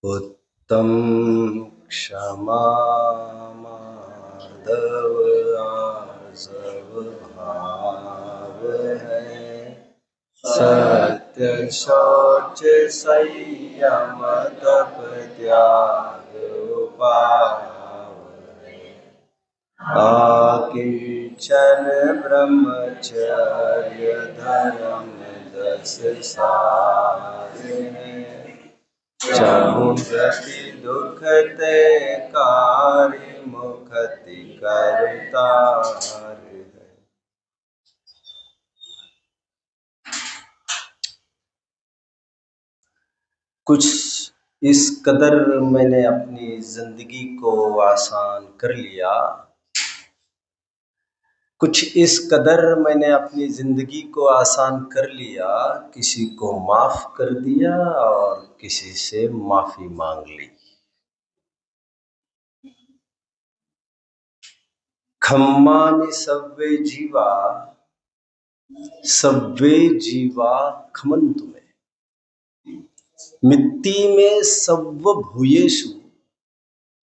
उत्तम क्षमा माधव आर्जव भाव है, सत्य शौच संयम तप त्याग उपाव है, आकिंचन ब्रह्मचर्य धर्म 10 सार है, चहुप्रति दुख ते कार्य मुखति करतार है। कुछ इस कदर मैंने अपनी जिंदगी को आसान कर लिया, कुछ इस कदर मैंने अपनी जिंदगी को आसान कर लिया, किसी को माफ कर दिया और किसी से माफी मांग ली। खम्मामि सव्वे जीवा खमन्तु मे, मिट्टी में सव्व भूयेषु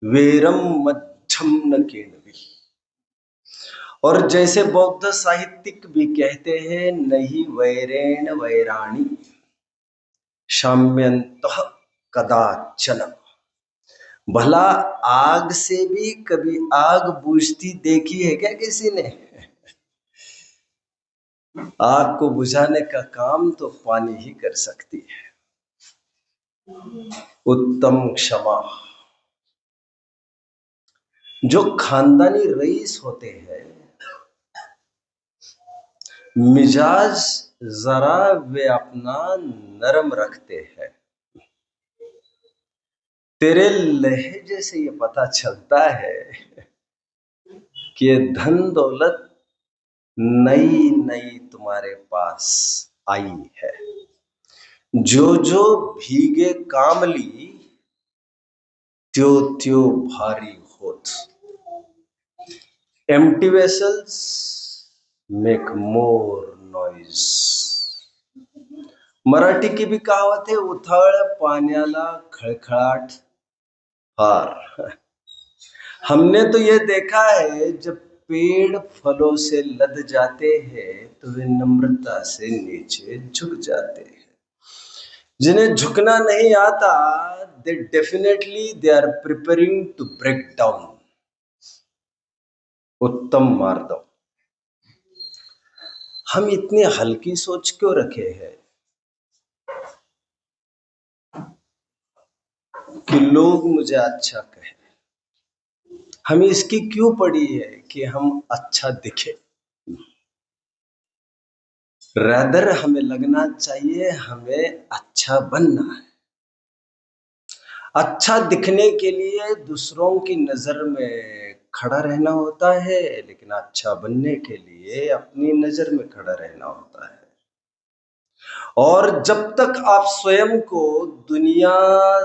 वेरम मध्यम न केनवि। और जैसे बौद्ध साहित्यिक भी कहते हैं, नहीं वैरेण वैराणी शाम्यन्तः कदाचन। भला आग से भी कभी आग बुझती देखी है क्या किसी ने? आग को बुझाने का काम तो पानी ही कर सकती है। उत्तम क्षमा। जो खानदानी रईस होते हैं, मिजाज जरा वे अपना नरम रखते हैं। तेरे लहजे से ये पता चलता है कि धन दौलत नई नई तुम्हारे पास आई है। जो जो भीगे कामली त्यो त्यो भारी होत। Empty vessels make more noise. Marathi की भी कहावत है, उथळ पाण्याला खळखळाट फार। हमने तो ये देखा है, जब पेड़ फलों से लद जाते हैं तो वे नम्रता से नीचे झुक जाते हैं। जिन्हें झुकना नहीं आता, they are preparing to break down. उत्तम मार्दव। हम इतनी हल्की सोच क्यों रखे हैं कि लोग मुझे अच्छा कहें? हमें इसकी क्यों पड़ी है कि हम अच्छा दिखे? रादर हमें लगना चाहिए हमें अच्छा बनना है। अच्छा दिखने के लिए दूसरों की नजर में खड़ा रहना होता है, लेकिन अच्छा बनने के लिए अपनी नजर में खड़ा रहना होता है। और जब तक आप स्वयं को दुनिया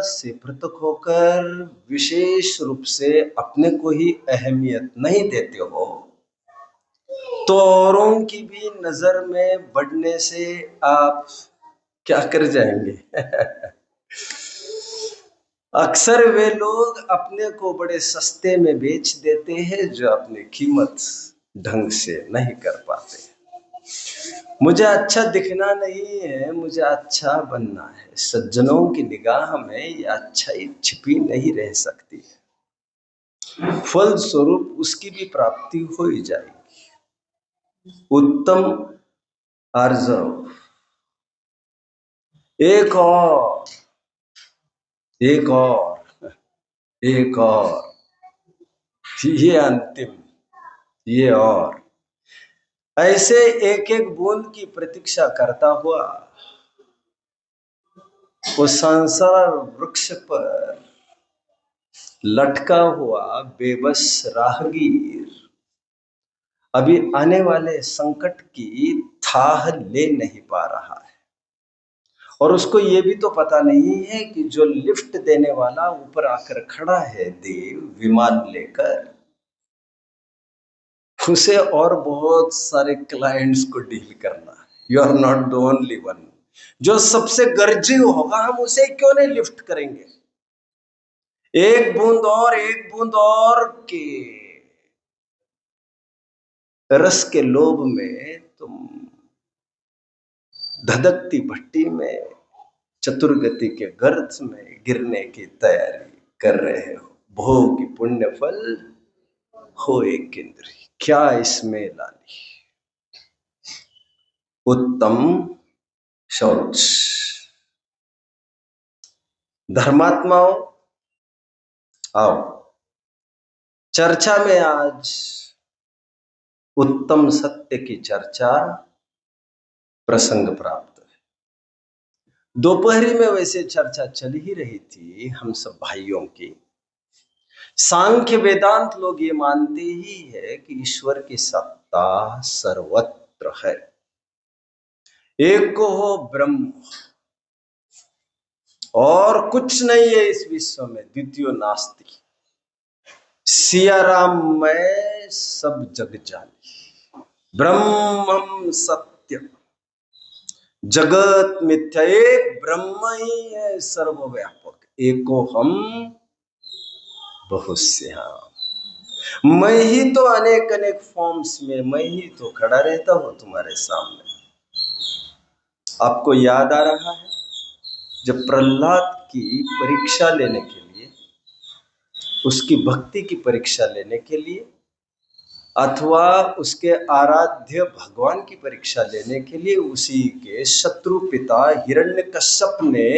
से पृथक होकर विशेष रूप से अपने को ही अहमियत नहीं देते हो, तो औरों की भी नजर में बढ़ने से आप क्या कर जाएंगे? अक्सर वे लोग अपने को बड़े सस्ते में बेच देते हैं जो अपनी कीमत ढंग से नहीं कर पाते। मुझे अच्छा दिखना नहीं है, मुझे अच्छा बनना है। सज्जनों की निगाह में यह अच्छाई छिपी नहीं रह सकती है, फल स्वरूप उसकी भी प्राप्ति हो ही जाएगी। उत्तम आर्जव। एक और, एक और, एक और, ये अंतिम, ये और। ऐसे एक एक बूंद की प्रतीक्षा करता हुआ वो संसार वृक्ष पर लटका हुआ बेबस राहगीर अभी आने वाले संकट की थाह ले नहीं पा रहा है। और उसको ये भी तो पता नहीं है कि जो लिफ्ट देने वाला ऊपर आकर खड़ा है देव विमान लेकर, उसे और बहुत सारे क्लाइंट्स को डील करना है। You are not the only one. जो सबसे गर्जीव होगा हम उसे क्यों नहीं लिफ्ट करेंगे? एक बूंद और के रस के लोभ में तुम धधकती भट्टी में चतुर्गति के गर्त में गिरने की तैयारी कर रहे हो। भोग पुण्य फल हो एक इंद्री, क्या इसमें लाली। उत्तम शौच। धर्मात्माओं आओ, चर्चा में आज उत्तम सत्य की चर्चा प्रसंग प्राप्त है। दोपहरी में वैसे चर्चा चल ही रही थी हम सब भाइयों की। सांख्य वेदांत लोग ये मानते ही है कि ईश्वर की सत्ता सर्वत्र है। एक को हो ब्रह्म और कुछ नहीं है इस विश्व में, द्वितीय नास्ति। सियाराम में सब जग जानी, ब्रह्मम सत्य जगत मिथ्या, एक ब्रह्म ही है सर्वव्यापक। एको हम बहुश्याम। मैं ही तो अनेक अनेक फॉर्म्स में, मैं ही तो खड़ा रहता हूं तुम्हारे सामने। आपको याद आ रहा है जब प्रहलाद की परीक्षा लेने के लिए, उसकी भक्ति की परीक्षा लेने के लिए, अथवा उसके आराध्य भगवान की परीक्षा लेने के लिए उसी के शत्रु पिता हिरण्यकश्यप ने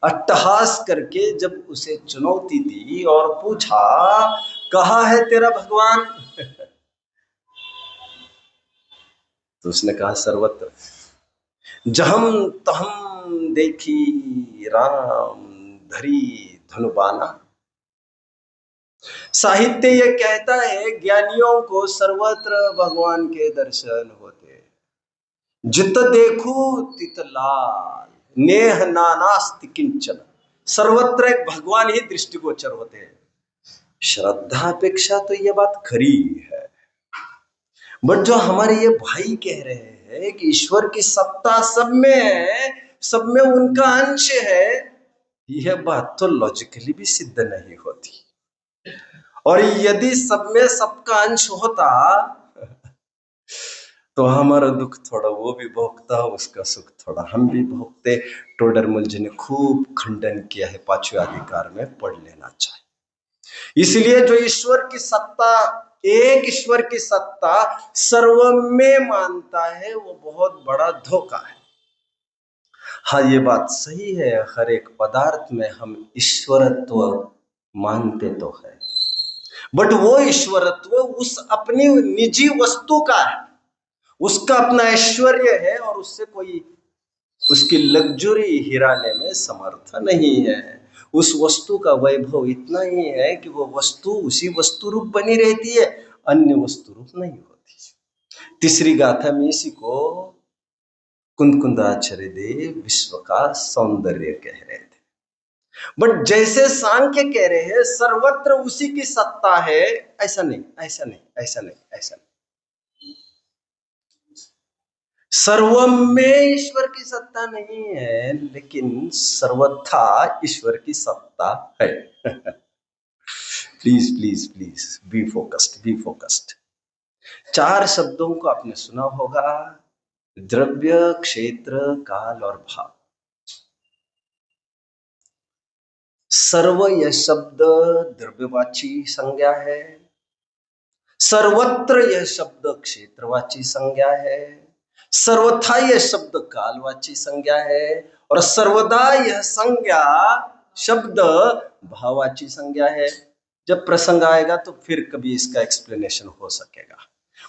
अट्टहास करके जब उसे चुनौती दी और पूछा कहाँ है तेरा भगवान, तो उसने कहा सर्वत्र। जहम तहम देखी राम धरी धनुबाना। साहित्य ये कहता है ज्ञानियों को सर्वत्र भगवान के दर्शन होते, जित देखू तित लाल, नेह नानास्ति किंचन। सर्वत्र एक भगवान ही दृष्टिगोचर होते हैं। श्रद्धा अपेक्षा तो ये बात खरी है, बट जो हमारे ये भाई कह रहे हैं कि ईश्वर की सत्ता सब में है, सब में उनका अंश है, यह बात तो लॉजिकली भी सिद्ध नहीं होती। और यदि सब में सबका अंश होता तो हमारा दुख थोड़ा वो भी भोगता, उसका सुख थोड़ा हम भी भोगते। टोडरमल जी ने खूब खंडन किया है, पांचवें अधिकार में पढ़ लेना चाहिए। इसलिए जो ईश्वर की सत्ता, एक ईश्वर की सत्ता सर्व में मानता है, वो बहुत बड़ा धोखा है। हाँ, ये बात सही है, हर एक पदार्थ में हम ईश्वरत्व मानते तो है, बट वो ईश्वरत्व उस अपनी निजी वस्तु का है, उसका अपना ऐश्वर्य है और उससे कोई उसकी लग्जरी हिराने में समर्थ नहीं है। उस वस्तु का वैभव इतना ही है कि वो वस्तु उसी वस्तु रूप बनी रहती है, अन्य वस्तु रूप नहीं होती। तीसरी गाथा में इसी को कुंदकुंदाचार्य देव विश्व का सौंदर्य कह रहे थे। बट जैसे सांख्य कह रहे हैं सर्वत्र उसी की सत्ता है, ऐसा नहीं, ऐसा नहीं, ऐसा नहीं, ऐसा नहीं। सर्व में ईश्वर की सत्ता नहीं है, लेकिन सर्वथा ईश्वर की सत्ता है। Please please please be focused, be focused. 4 शब्दों को आपने सुना होगा, द्रव्य, क्षेत्र, काल और भाव। सर्व यह शब्द द्रव्यवाची संज्ञा है, सर्वत्र यह शब्द क्षेत्रवाची संज्ञा है, सर्वथा यह शब्द कालवाची संज्ञा है, और सर्वदा यह संज्ञा शब्द भाववाची संज्ञा है। जब प्रसंग आएगा तो फिर कभी इसका एक्सप्लेनेशन हो सकेगा,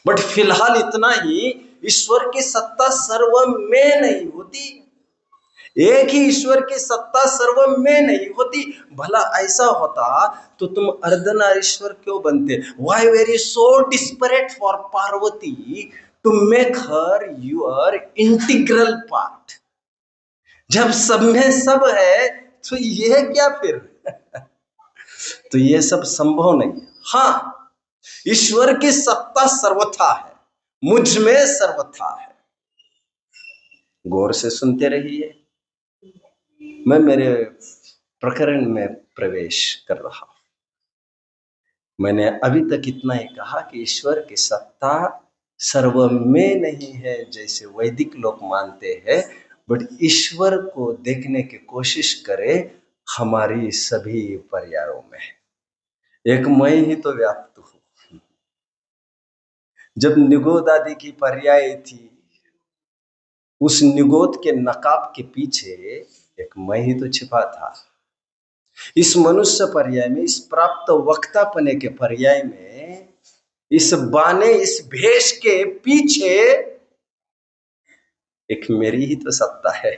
बट फिलहाल इतना ही, ईश्वर की सत्ता सर्व में नहीं होती। एक ही ईश्वर की सत्ता सर्व में नहीं होती। भला ऐसा होता तो तुम अर्धनारीश्वर क्यों बनते? Why were you so desperate for Parvati to make her your integral part? जब सब में सब है तो ये क्या फिर? तो ये सब संभव नहीं है। हाँ, ईश्वर की सत्ता सर्वथा है, मुझ में सर्वथा है। गौर से सुनते रहिए। मैं मेरे प्रकरण में प्रवेश कर रहा हूं। मैंने अभी तक इतना ही कहा कि ईश्वर की सत्ता सर्व में नहीं है जैसे वैदिक लोग मानते हैं, बट ईश्वर को देखने की कोशिश करें हमारी सभी पर्यायों में। एक मैं ही तो व्याप्त हूं। जब निगोद आदि की पर्याय थी, उस निगोद के नकाब के पीछे एक मैं ही तो छिपा था। इस मनुष्य पर्याय में, इस प्राप्त वक्तापने के पर्याय में, इस बाने, इस भेष के पीछे एक मेरी ही तो सत्ता है।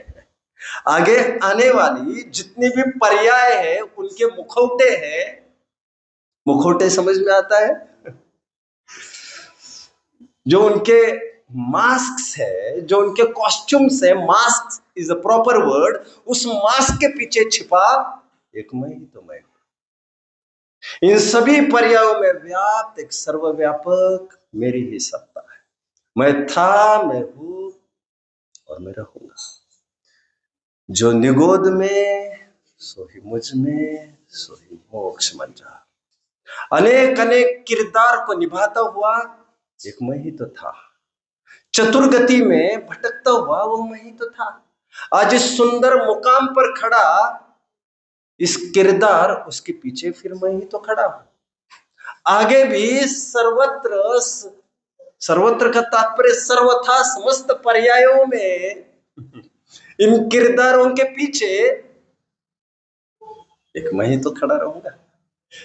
आगे आने वाली जितनी भी पर्याय है उनके मुखौटे हैं। मुखौटे समझ में आता है? जो उनके मास्क है, जो उनके कॉस्ट्यूम्स है, mask is a proper word, उस मास्क के पीछे छिपा एक मैं ही तो मैं हूं। इन सभी पर्यायों में व्याप्त एक सर्वव्यापक मेरी ही सत्ता है। मैं था, मैं हूं और मैं रहूंगा। जो निगोद में सो ही मुझ में, सो ही मोक्ष मंजा। अनेक अनेक किरदार को निभाता हुआ एक मैं ही तो था। चतुर्गति में भटकता हुआ वो मैं ही तो था। आज इस सुंदर मुकाम पर खड़ा, इस किरदार उसके पीछे फिर मैं ही तो खड़ा हूं। आगे भी सर्वत्र, सर्वत्र का तात्पर्य सर्वथा, समस्त पर्यायों में इन किरदारों के पीछे एक मैं ही तो खड़ा रहूंगा।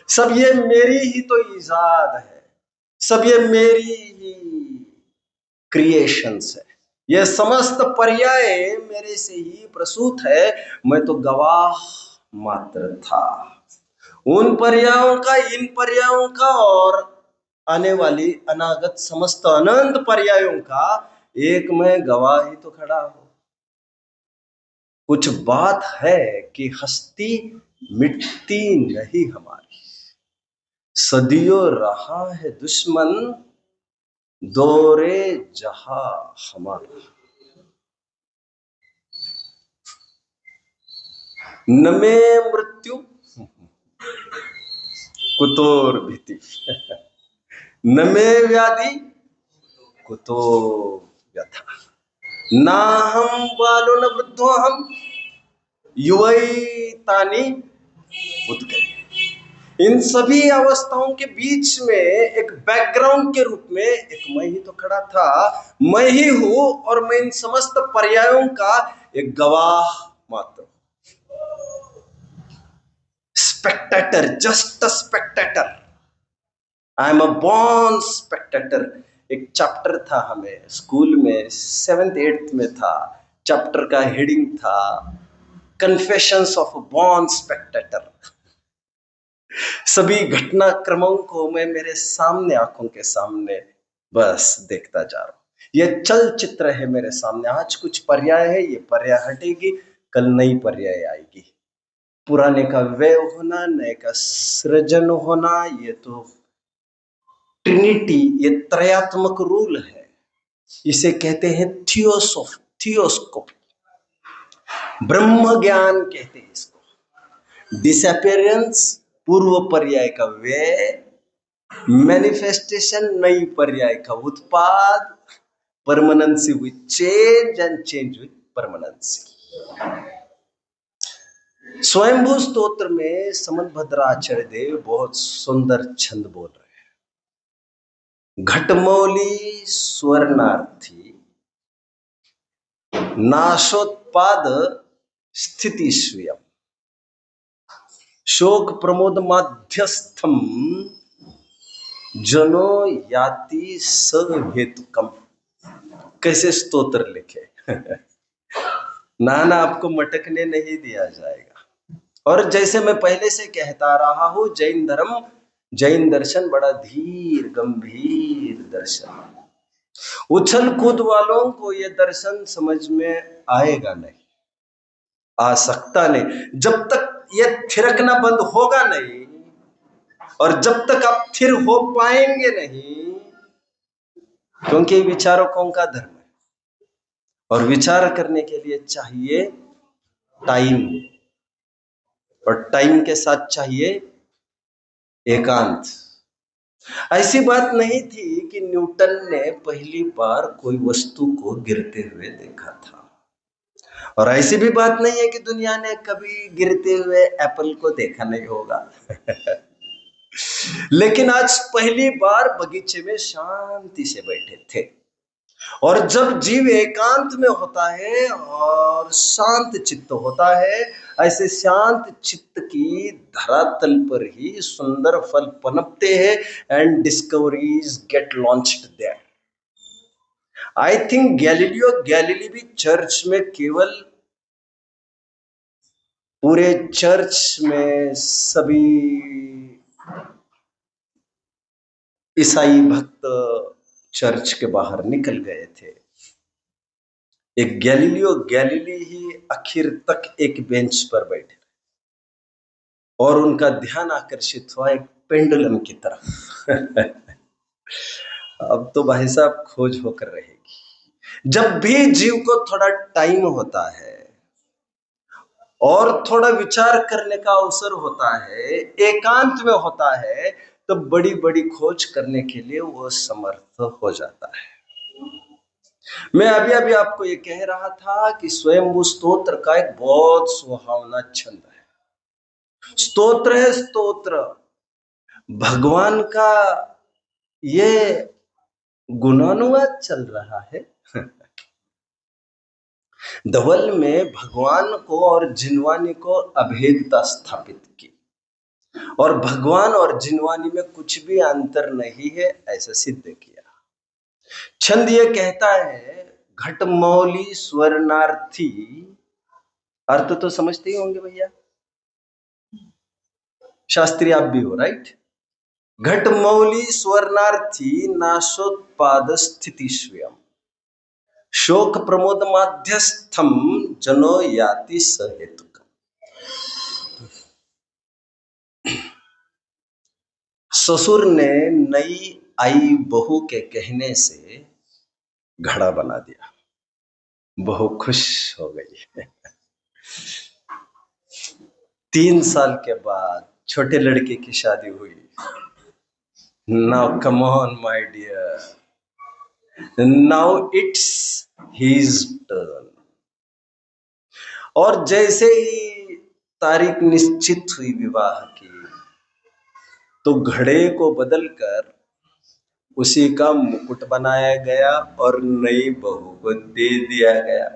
सब ये मेरी ही तो इजाद है, सब ये मेरी ही क्रिएशंस है। ये समस्त पर्याय मेरे से ही प्रसूत है। मैं तो गवाह मात्र था उन पर्यायों का, इन पर्यायों का और आने वाली अनागत समस्त अनंत पर्यायों का एक मैं गवाह ही तो खड़ा हूं। कुछ बात है कि हस्ती मिटती नहीं हमारी, सदियों रहा है दुश्मन दौरे जहां हमारा। न में मृत्यु कुतोर भीति, न में व्याधि कुतो व्यथा, ना हम बालो न वृद्धो हम युवैतानि उद्गति। इन सभी अवस्थाओं के बीच में एक बैकग्राउंड के रूप में एक मैं ही तो खड़ा था। मैं ही हूं और मैं इन समस्त पर्यायों का एक गवाह मात्र, Spectator, just a Spectator. I am a born Spectator. एक चैप्टर था हमें स्कूल में, 7th 8th में था। चैप्टर का हेडिंग था confessions of a born Spectator. सभी घटनाक्रमों को मैं मेरे सामने, आंखों के सामने बस देखता जा रहा हूं। ये चलचित्र है मेरे सामने। आज कुछ पर्याय है, ये पर्याय हटेगी, कल नई पर्याय आएगी। पुराने का व्यय होना, नए का सृजन होना, ये तो ट्रिनिटी, ये त्रयात्मक रूल है। इसे कहते हैं थियोस्कोपी, ब्रह्म ज्ञान कहते हैं इसको। डिसअपियरेंस पूर्व पर्याय का व्यय, मैनिफेस्टेशन नई पर्याय का उत्पाद, permanency with change and change with permanency. स्वयंभू स्तोत्र में समनभद्राचार्य देव बहुत सुंदर छंद बोल रहे हैं। घटमौली स्वर्णार्थी, नाशोत्पाद स्थिति स्वयं, शोक प्रमोद माध्यस्थम जनो याति सहेतुकम। कैसे स्तोत्र लिखे। नाना आपको मटकने नहीं दिया जाएगा। और जैसे मैं पहले से कहता रहा हूं, जैन धर्म, जैन दर्शन बड़ा धीर गंभीर दर्शन। उछल कूद वालों को यह दर्शन समझ में आएगा नहीं, आ सकता नहीं, जब तक यह थिरकना बंद होगा नहीं, और जब तक आप थिर हो पाएंगे नहीं, क्योंकि विचारकों का धर्म है। और विचार करने के लिए चाहिए टाइम, और टाइम के साथ चाहिए एकांत। ऐसी बात नहीं थी कि न्यूटन ने पहली बार कोई वस्तु को गिरते हुए देखा था, और ऐसी भी बात नहीं है कि दुनिया ने कभी गिरते हुए एप्पल को देखा नहीं होगा। लेकिन आज पहली बार बगीचे में शांति से बैठे थे, और जब जीव एकांत में होता है और शांत चित्त होता है, ऐसे शांत चित्त की धरातल पर ही सुंदर फल पनपते हैं and discoveries get launched there. I think Galileo Galilei भी चर्च में केवल, पूरे चर्च में सभी ईसाई भक्त चर्च के बाहर निकल गए थे। एक गैलीलियो गैलीली ही आखिर तक एक बेंच पर बैठे, और उनका ध्यान आकर्षित हुआ एक पेंडुलम की तरफ। अब तो भाई साहब खोज होकर रहेगी। जब भी जीव को थोड़ा टाइम होता है और थोड़ा विचार करने का अवसर होता है, एकांत में होता है, तो बड़ी बड़ी खोज करने के लिए वो समर्थ हो जाता है। मैं अभी अभी आपको ये कह रहा था कि स्वयंभू स्तोत्र का एक बहुत सुहावना छंद है। स्तोत्र है स्तोत्र, भगवान का ये गुणानुवाद चल रहा है। धवल में भगवान को और जिनवानी को अभेदता स्थापित की, और भगवान और जिनवानी में कुछ भी अंतर नहीं है ऐसा सिद्ध किया। छंद ये कहता है, घटमौली स्वर्णार्थी, अर्थ तो समझते ही होंगे भैया, शास्त्री आप भी हो, राइट। घटमौली स्वर्णार्थी नाशोत्पाद स्थिति स्वयं, शोक प्रमोद माध्यस्थम जनो याति सहेतुक। ससुर ने नई आई बहू के कहने से घड़ा बना दिया, बहू खुश हो गई। 3 साल के बाद छोटे लड़के की शादी हुई। Now come on my dear, now it's his turn. और जैसे ही तारीख निश्चित हुई विवाह की, तो घड़े को बदलकर उसी का मुकुट बनाया गया और नई बहू को दे दिया गया।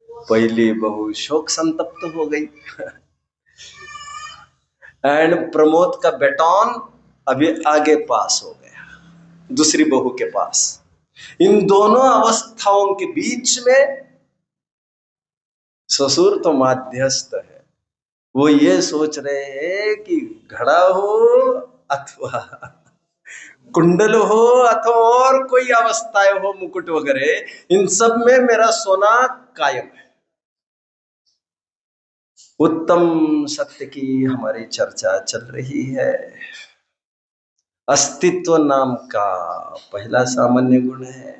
पहली बहू शोक संतप्त हो गई, एंड प्रमोद का बेटॉन अभी आगे पास हो गया दूसरी बहू के पास। इन दोनों अवस्थाओं के बीच में ससुर तो माध्यस्थ है, वो ये सोच रहे हैं कि घड़ा हो अथवा कुंडल हो अथवा और कोई अवस्थाएं हो, मुकुट वगैरह, इन सब में मेरा सोना कायम है। उत्तम सत्य की हमारी चर्चा चल रही है। अस्तित्व नाम का पहला सामान्य गुण है,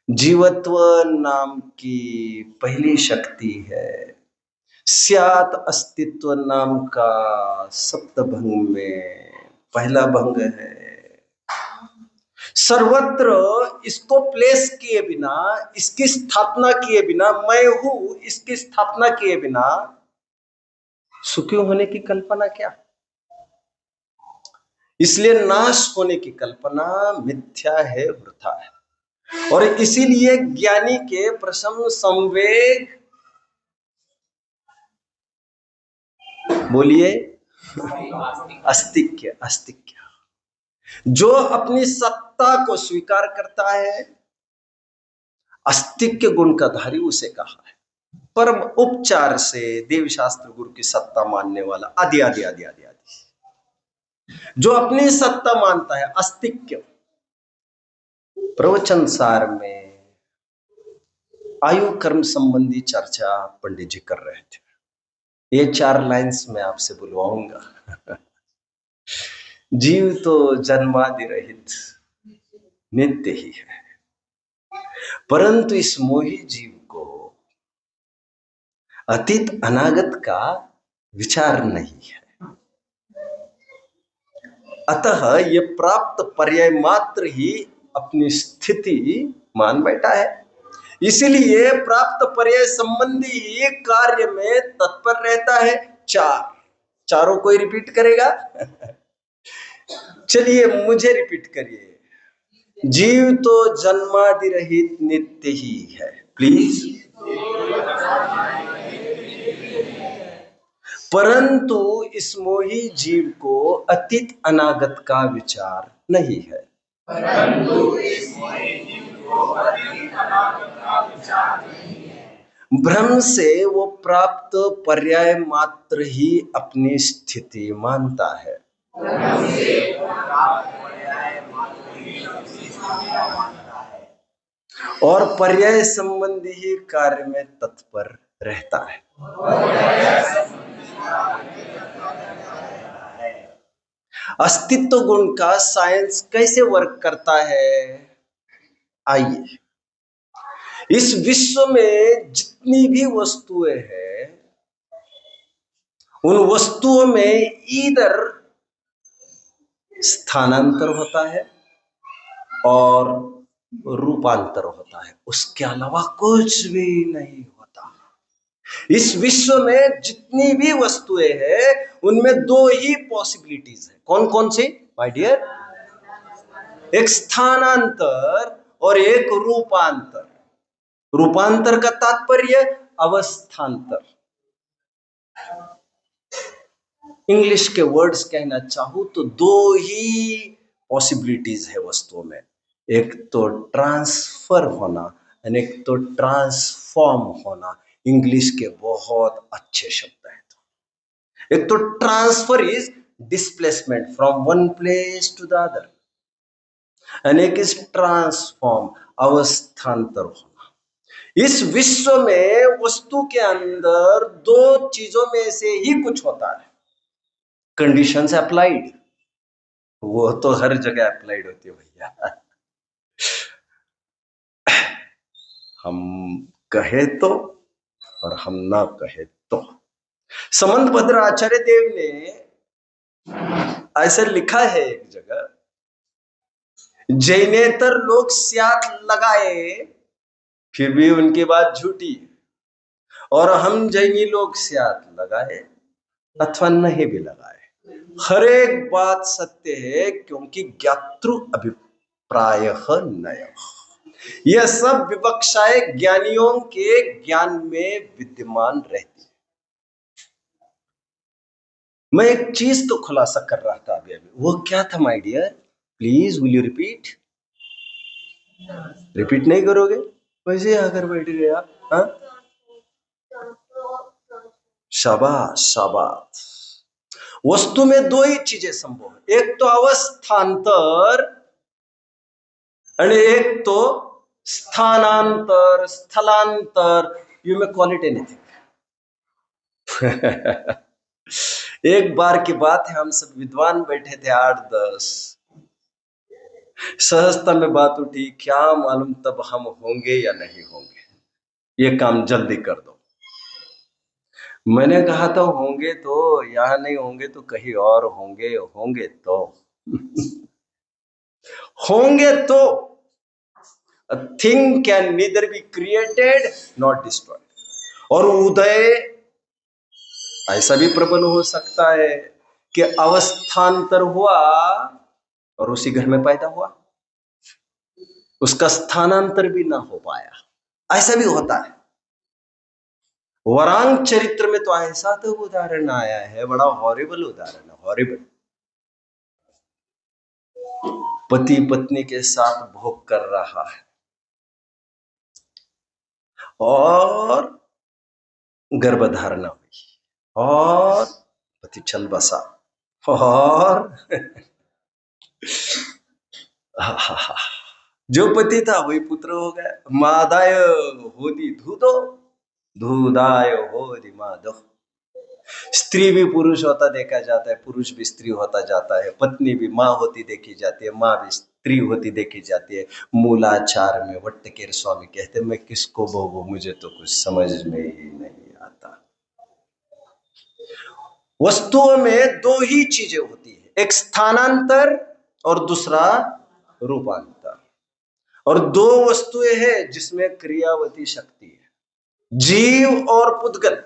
जीवत्व नाम की पहली शक्ति है, स्यात् अस्तित्व नाम का सप्तभंग में पहला भंग है। सर्वत्र इसको प्लेस किए बिना, इसकी स्थापना किए बिना, मैं हूं इसकी स्थापना किए बिना सुखी होने की कल्पना क्या। इसलिए नाश होने की कल्पना मिथ्या है, वृथा है। और इसीलिए ज्ञानी के प्रशम संवेग, बोलिए, अस्तिक्य, अस्तिक्य, जो अपनी सत्ता को स्वीकार करता है, अस्तिक्य गुण का धारी उसे कहा है। परम उपचार से देवशास्त्र गुरु की सत्ता मानने वाला, आदि आदि आदि आदि आदि, जो अपनी सत्ता मानता है, अस्तिक्य। प्रवचन सार में आयु कर्म संबंधी चर्चा पंडित जी कर रहे थे। ये 4 लाइन्स में आपसे बुलवाऊंगा। जीव तो जन्मादि रहित नित्य ही है, परंतु इस मोही जीव को अतीत अनागत का विचार नहीं है। अतः ये प्राप्त पर्याय मात्र ही अपनी स्थिति मान बैठा है। इसीलिए प्राप्त पर्याय संबंधी ही कार्य में तत्पर रहता है। चारों कोई रिपीट करेगा? चलिए मुझे रिपीट करिए। जीव तो जन्मादि रहित नित्य ही है। प्लीज। परंतु इस मोही जीव को अतीत अनागत का विचार नहीं है। परंतु इस मोही जीव को अतीत अनागत का विचार नहीं है। भ्रम से वो प्राप्त पर्याय मात्र ही अपनी स्थिति मानता है। भ्रम से वो प्राप्त पर्याय मात्र ही अपनी स्थिति मानता है और पर्याय संबंधी ही कार्य में तत्पर रहता है। अस्तित्व गुण का साइंस कैसे वर्क करता है? आइए, इस विश्व में जितनी भी वस्तुएं हैं, उन वस्तुओं में ईदर स्थानांतर होता है और रूपांतर होता है, उसके अलावा कुछ भी नहीं होता। इस विश्व में जितनी भी वस्तुएं हैं, उनमें दो ही पॉसिबिलिटीज है। कौन कौन सी माय डियर? एक स्थानांतर और एक रूपांतर। रूपांतर का तात्पर्य अवस्थांतर। इंग्लिश के वर्ड्स कहना चाहूं तो दो ही पॉसिबिलिटीज है वस्तुओं में, एक तो ट्रांसफर होना और एक तो ट्रांसफॉर्म होना। इंग्लिश के बहुत अच्छे शब्द हैं। एक तो transfer is displacement from one place to the other, और एक इज ट्रांसफॉर्म, अवस्थांतर होना। इस विश्व में वस्तु के अंदर दो चीजों में से ही कुछ होता है। कंडीशंस अप्लाइड, वो तो हर जगह अप्लाइड होती है भैया। हम कहे तो और हम ना कहे तो। समंत भद्र आचार्य देव ने ऐसे लिखा है एक जगह, जैनेतर लोग स्यात लगाए फिर भी उनकी बात झूठी, और हम जैनी लोग स्यात लगाए अथवा नहीं भी लगाए, हर एक बात सत्य है, क्योंकि ज्ञातृ अभिप्राय नय। यह सब विवक्षाएं ज्ञानियों के ज्ञान में विद्यमान रहती है। मैं एक चीज तो खुलासा कर रहा था अभी, वो क्या था my dear? Please will you repeat? Repeat नहीं करोगे? वैसे आकर बैठ गए आप। हाँ, शाबाश शाबाश। वस्तु में दो ही चीजें संभव है, एक तो अवस्थांतर और एक तो स्थानांतर, स्थलांतर। You may call it anything. एक बार की बात है, हम सब विद्वान बैठे थे 8-10, सहजता में बात उठी, क्या मालूम तब हम होंगे या नहीं होंगे, ये काम जल्दी कर दो। मैंने कहा था होंगे तो यहां नहीं होंगे तो कहीं और होंगे, होंगे तो होंगे तो। A thing can neither be created nor destroyed। और उदय ऐसा भी प्रबल हो सकता है कि अवस्थांतर हुआ और उसी घर में पैदा हुआ, उसका स्थानांतर भी ना हो पाया, ऐसा भी होता है। वरांग चरित्र में तो ऐसा तो उदाहरण आया है, बड़ा हॉरिबल उदाहरण है, हॉरिबल। पति पत्नी के साथ भोग कर रहा है और गर्भधारणा हुई और पति चल बसा और जो पति था वही पुत्र हो गया। मादाय होदी धूदो, धूदाय होदी मादो। स्त्री भी पुरुष होता देखा जाता है, पुरुष भी स्त्री होता जाता है, पत्नी भी माँ होती देखी जाती है, माँ भी ट्री होती देखी जाती है। मूलाचार में वट्टकेर स्वामी कहते हैं, मैं किसको भोगूं, मुझे तो कुछ समझ में ही नहीं आता। वस्तुओं में दो ही चीजें होती है, एक स्थानांतर और दूसरा रूपांतर। और दो वस्तुएं हैं जिसमें क्रियावती शक्ति है, जीव और पुद्गल।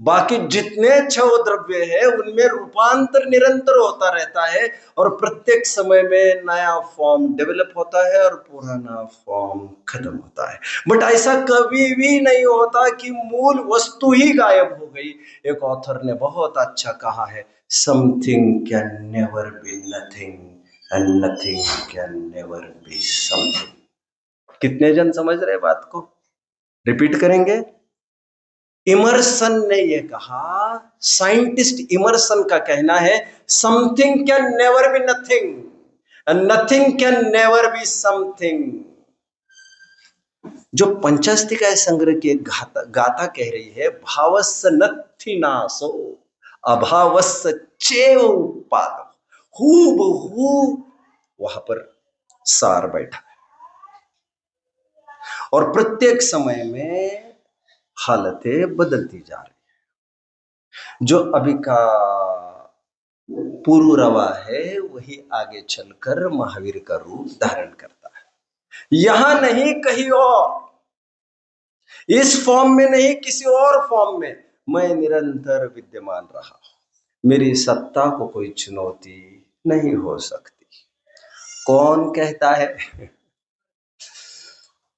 बाकी जितने छह द्रव्य है उनमें रूपांतर निरंतर होता रहता है और प्रत्येक समय में नया फॉर्म डेवलप होता है और पुराना फॉर्म खत्म होता है। बट ऐसा कभी भी नहीं होता कि मूल वस्तु ही गायब हो गई। एक ऑथर ने बहुत अच्छा कहा है, something can never be nothing and nothing can never be something. कितने जन समझ रहे बात को? रिपीट करेंगे। इमर्सन ने यह कहा, साइंटिस्ट इमर्सन का कहना है, something can never be nothing and nothing can never be something. जो पंचास्तिकाय संग्रह की गाथा कह रही है, भावस्य नथि नासो अभावस्य चैव उत्पादो, हूबहू वहां पर सार बैठा है। और प्रत्येक समय में हालतें बदलती जा रही है। जो अभी का पुरुरवा है वही आगे चलकर महावीर का रूप धारण करता है। यहां नहीं कहीं और, इस फॉर्म में नहीं किसी और फॉर्म में मैं निरंतर विद्यमान रहा हूं। मेरी सत्ता को कोई चुनौती नहीं हो सकती। कौन कहता है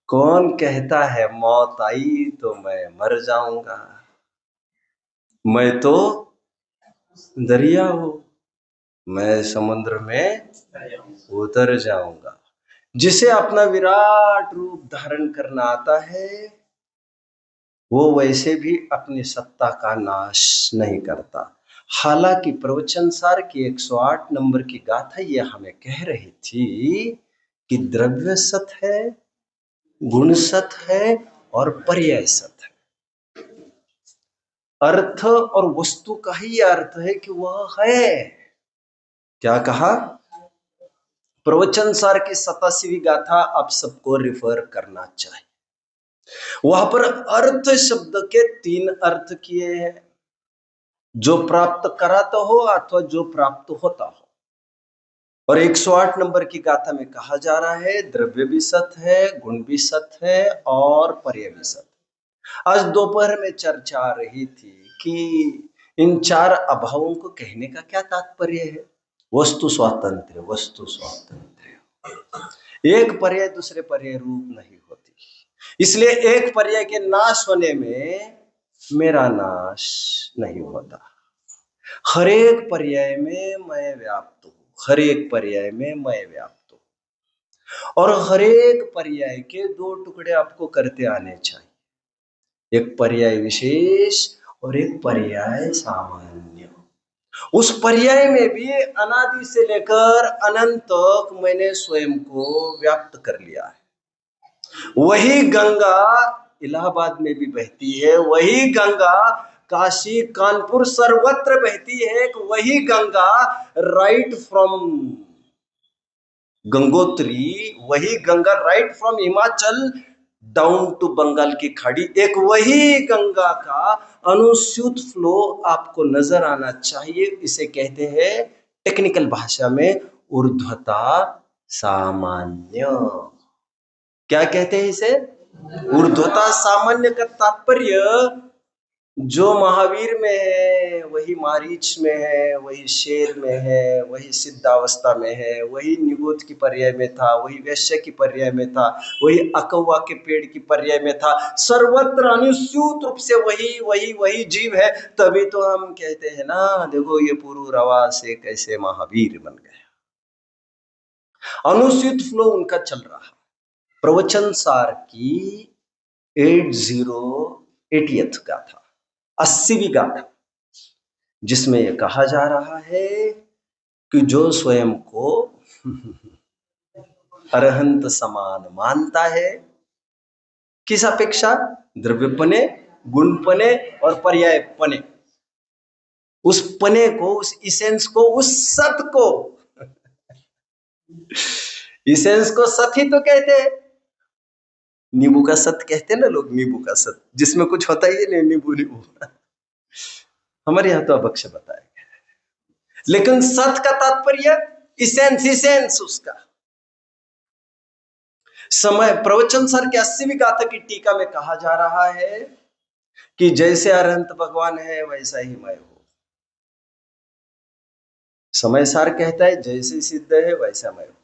कौन कहता है मौत आई तो मैं मर जाऊंगा? मैं तो दरिया हूं, मैं समुद्र में उतर जाऊंगा। जिसे अपना विराट रूप धारण करना आता है वो वैसे भी अपनी सत्ता का नाश नहीं करता। हालांकि प्रवचनसार की 108 नंबर की गाथा ये हमें कह रही थी कि द्रव्य सत है, गुण सत है और पर्याय सत है। अर्थ और वस्तु का ही अर्थ है कि वह है। क्या कहा? प्रवचनसार की 87वीं गाथा आप सबको रिफर करना चाहिए। वहां पर अर्थ शब्द के 3 अर्थ किए हैं, जो प्राप्त कराता हो अथवा जो प्राप्त होता हो। और 108 नंबर की गाथा में कहा जा रहा है द्रव्य भी सत है, गुण भी सत है और पर्याय भी सत है। आज दोपहर में चर्चा आ रही थी कि इन 4 अभावों को कहने का क्या तात्पर्य है। वस्तु स्वातंत्र्य, वस्तु स्वातंत्र्य। एक पर्याय दूसरे पर्याय रूप नहीं होती, इसलिए एक पर्याय के नाश होने में मेरा नाश नहीं होता। हर एक पर्याय में मैं व्याप्त हूं, हर एक पर्याय में मैं व्याप्त हूं। और हर एक पर्याय के 2 टुकड़े आपको करते आने चाहिए, एक पर्याय विशेष और एक पर्याय सामान्य। उस पर्याय में भी अनादि से लेकर अनंत तक मैंने स्वयं को व्याप्त कर लिया है। वही गंगा इलाहाबाद में भी बहती है, वही गंगा काशी कानपुर सर्वत्र बहती है। वही गंगा राइट फ्रॉम गंगोत्री, वही Ganga right from Himachal down to Bengal की खाड़ी, एक वही गंगा का अनुस्यूत फ्लो आपको नजर आना चाहिए। इसे कहते हैं टेक्निकल भाषा में ऊर्ध्वता सामान्य। क्या कहते हैं इसे? ऊर्ध्वता सामान्य का तात्पर्य जो महावीर में है वही मारीच में है, वही शेर में है, वही सिद्धावस्था में है, वही निगोद की पर्याय में था, वही वैश्य की पर्याय में था, वही अकवा के पेड़ की पर्याय में था। सर्वत्र अनुस्यूत रूप से वही वही वही जीव है। तभी तो हम कहते हैं ना, देखो ये पुरुरवा से कैसे महावीर बन गया। अनुस्यूत फ्लो उनका चल रहा। प्रवचन सार की 80 गाथा, 80वीं गाथा, जिसमें यह कहा जा रहा है कि जो स्वयं को अरहंत समान मानता है, किस अपेक्षा? द्रव्यपने, गुणपने और पर्यायपने। उस पने को, उस इसेंस को, उस सत को इसेंस को सत ही तो कहते हैं। नींबू का सत कहते हैं ना लोग, नींबू का सत, जिसमें कुछ होता ही नहीं, नींबू नींबू। हमारे यहाँ तो अभक्ष बताया गया, लेकिन सत का तात्पर्य इसेंस, इसेंस उसका। समय प्रवचन सर के 80वीं गाथा की टीका में कहा जा रहा है कि जैसे अरहंत भगवान है वैसा ही मैं हूं। समय सार कहता है जैसे सिद्ध है वैसा मैं हूं।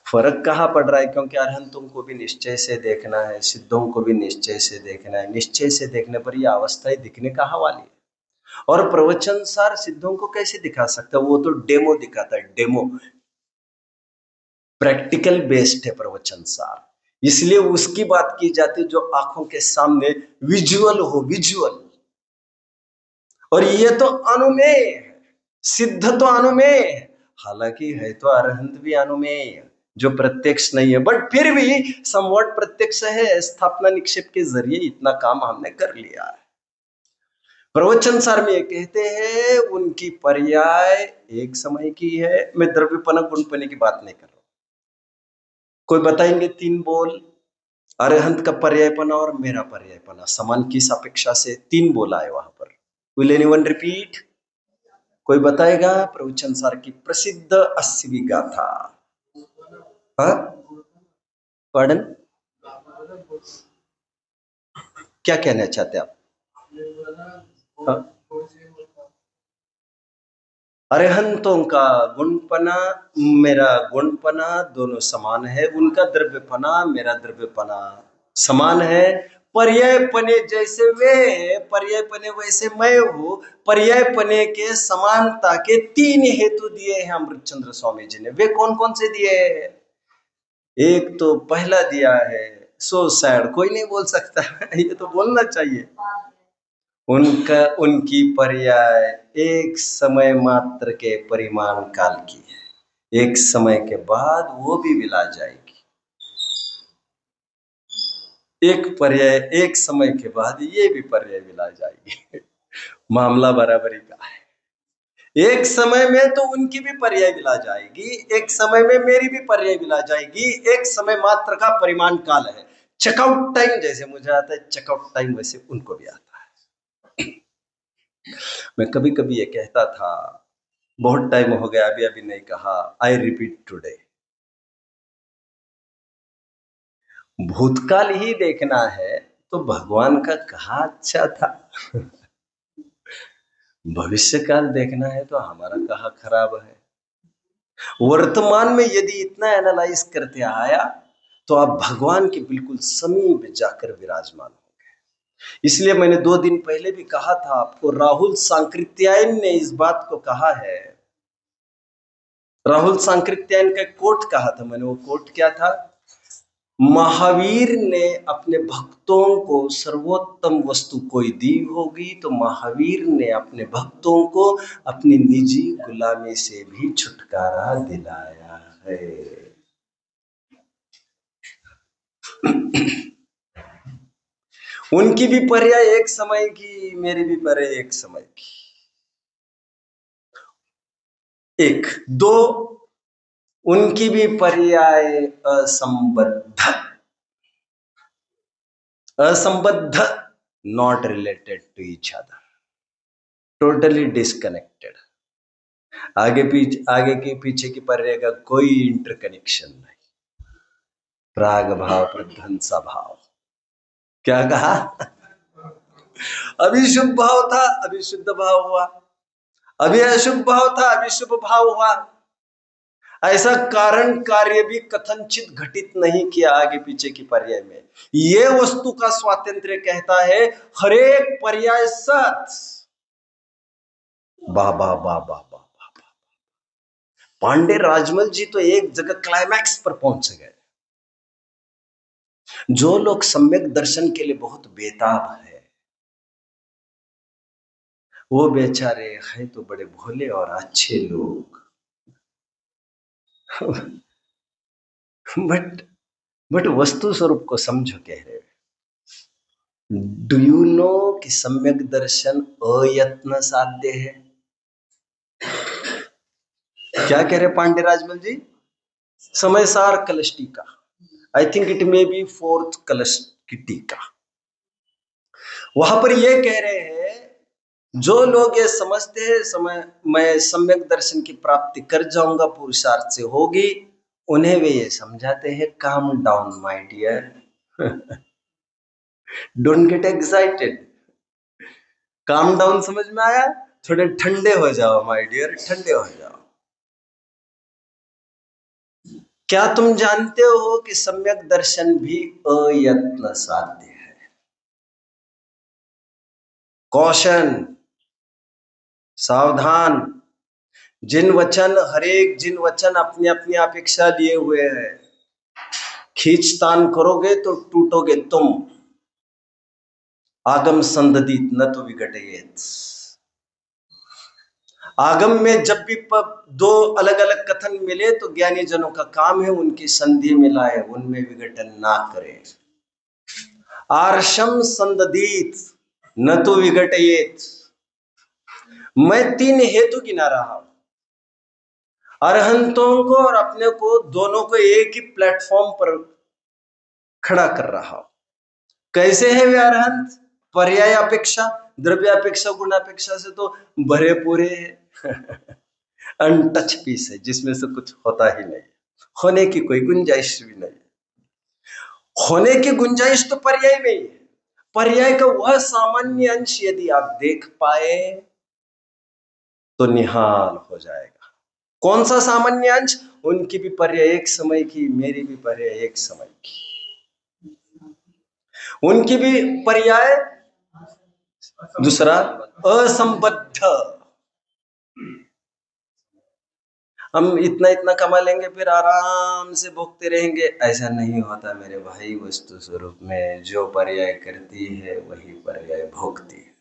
फर्क कहां पड़ रहा है? क्योंकि अरहंतों को भी निश्चय से देखना है, सिद्धों को भी निश्चय से देखना है। निश्चय से देखने पर ये अवस्थाएं दिखने कहां वाली है? और प्रवचन सार सिद्धों को कैसे दिखा सकता है? वो तो डेमो दिखाता है, डेमो। प्रैक्टिकल बेस्ड है प्रवचन सार, इसलिए उसकी बात की जाती है जो आंखों के सामने विजुअल हो, विजुअल। और ये तो अनुमेय है, सिद्ध तो अनुमेय है, हालांकि है तो अरहंत भी अनुमेय, जो प्रत्यक्ष नहीं है, बट फिर भी समवट प्रत्यक्ष है। स्थापना निक्षेप के जरिए इतना काम हमने कर लिया है। प्रवचन सार में ये कहते हैं उनकी पर्याय एक समय की है। मैं द्रव्यपना गुणपने की बात नहीं कर रहा हूं। कोई बताएंगे 3 बोल, अरहंत का पर्यायपना और मेरा पर्यायपना समान किस अपेक्षा से? 3 बोला है वहां पर। Will anyone repeat? कोई बताएगा? प्रवचन सार की प्रसिद्ध 80वीं गाथा। पार्डन, क्या कहना चाहते आप? अरहंतों का गुणपना मेरा गुणपना दोनों समान है, उनका द्रव्यपना मेरा द्रव्यपना समान है। पर्यायपने जैसे वे है, पर्यायपने वैसे मैं हूं। पर्यायपने के समानता के 3 हेतु दिए हैं अमृतचंद्र स्वामी जी ने। वे कौन कौन से दिए हैं? एक तो पहला दिया है, सो सैड, कोई नहीं बोल सकता ये तो बोलना चाहिए। उनका, उनकी पर्याय एक समय मात्र के परिमाण काल की है, एक समय के बाद वो भी विला जाएगी। एक पर्याय एक समय के बाद ये भी पर्याय विला जाएगी। मामला बराबरी का है। एक समय में तो उनकी भी पर्याय विला जाएगी, एक समय में मेरी भी पर्याय विला जाएगी। एक समय मात्र का परिमाण काल है। चेकआउट टाइम जैसे मुझे आता है, चेकआउट टाइम वैसे उनको भी आता है। मैं कभी कभी ये कहता था, बहुत टाइम हो गया, अभी अभी नहीं कहा, आई रिपीट टुडे, भूतकाल ही देखना है तो भगवान का कहा अच्छा था। भविष्य काल देखना है तो हमारा कहा खराब है। वर्तमान में यदि इतना एनालाइज करते आया तो आप भगवान के बिल्कुल समीप जाकर विराजमान होंगे। इसलिए मैंने 2 दिन पहले भी कहा था आपको, राहुल सांकृत्यायन ने इस बात को कहा है। राहुल सांकृत्यायन का कोट कहा था मैंने, वो कोट क्या था? महावीर ने अपने भक्तों को सर्वोत्तम वस्तु कोई दी होगी तो महावीर ने अपने भक्तों को अपनी निजी गुलामी से भी छुटकारा दिलाया है। उनकी भी पर्याय एक समय की, मेरी भी पर्याय एक समय की। एक दो, उनकी भी पर्याय असंबद्ध, असंबद्ध, not related to each other, totally disconnected. आगे के पीछे की पर्याय का कोई इंटरकनेक्शन नहीं। प्राग भाव प्रध्वंसा भाव। क्या कहा? अभी शुभ भाव था, अभी शुद्ध भाव हुआ। अभी अशुभ भाव था, अभी शुभ भाव हुआ। ऐसा कारण कार्य भी कथनचित घटित नहीं किया आगे पीछे की पर्याय में। ये वस्तु का स्वातंत्र्य कहता है हरेक पर्याय सत। बाबा बाबा बाबा, पांडे राजमल जी तो एक जगह क्लाइमैक्स पर पहुंच गए। जो लोग सम्यक दर्शन के लिए बहुत बेताब है, वो बेचारे हैं तो बड़े भोले और अच्छे लोग। बट वस्तु स्वरूप को समझो कह रहे। डू यू नो कि सम्यक दर्शन अयत्न साध्य है? क्या कह रहे पांडे राजमल जी? समय सार कलश टीका, I think it may be fourth कलश की टीका। वहां पर ये कह रहे हैं, जो लोग ये समझते हैं समय मैं सम्यक दर्शन की प्राप्ति कर जाऊंगा, पुरुषार्थ से होगी, उन्हें वे ये समझाते हैं calm down my dear, don't get excited. Calm down समझ में आया? थोड़े ठंडे हो जाओ माय डियर, ठंडे हो जाओ। क्या तुम जानते हो कि सम्यक दर्शन भी अयत्न साध्य है? कौशन, सावधान, जिन वचन अपनी अपनी अपेक्षा लिए हुए हैं, खींचतान करोगे तो टूटोगे तुम। आगम संददीत न तो विघटयेत। आगम में जब भी दो अलग अलग कथन मिले तो ज्ञानी जनों का काम है उनकी संधि मिलाए, उनमें विघटन ना करे। आर्षम संददीत न तो विघटयेत। मैं 3 हेतु गिना रहा हूं, अरहंतों को और अपने को, दोनों को एक ही प्लेटफॉर्म पर खड़ा कर रहा हूं। कैसे है वे अरहंत? पर्याय अपेक्षा, द्रव्यापेक्षा, गुणापेक्षा से तो भरे पूरे है। अनटच पीस है जिसमें से कुछ होता ही नहीं, होने की कोई गुंजाइश भी नहीं। होने की गुंजाइश तो पर्याय में ही है। पर्याय का वह सामान्य अंश यदि आप देख पाए तो निहाल हो जाएगा। कौन सा सामान्य अंश? उनकी भी पर्याय एक समय की, मेरी भी पर्याय एक समय की। उनकी भी पर्याय दूसरा असंबद्ध। हम इतना इतना कमा लेंगे फिर आराम से भोगते रहेंगे, ऐसा नहीं होता मेरे भाई। वस्तु स्वरूप में जो पर्याय करती है वही पर्याय भोगती है।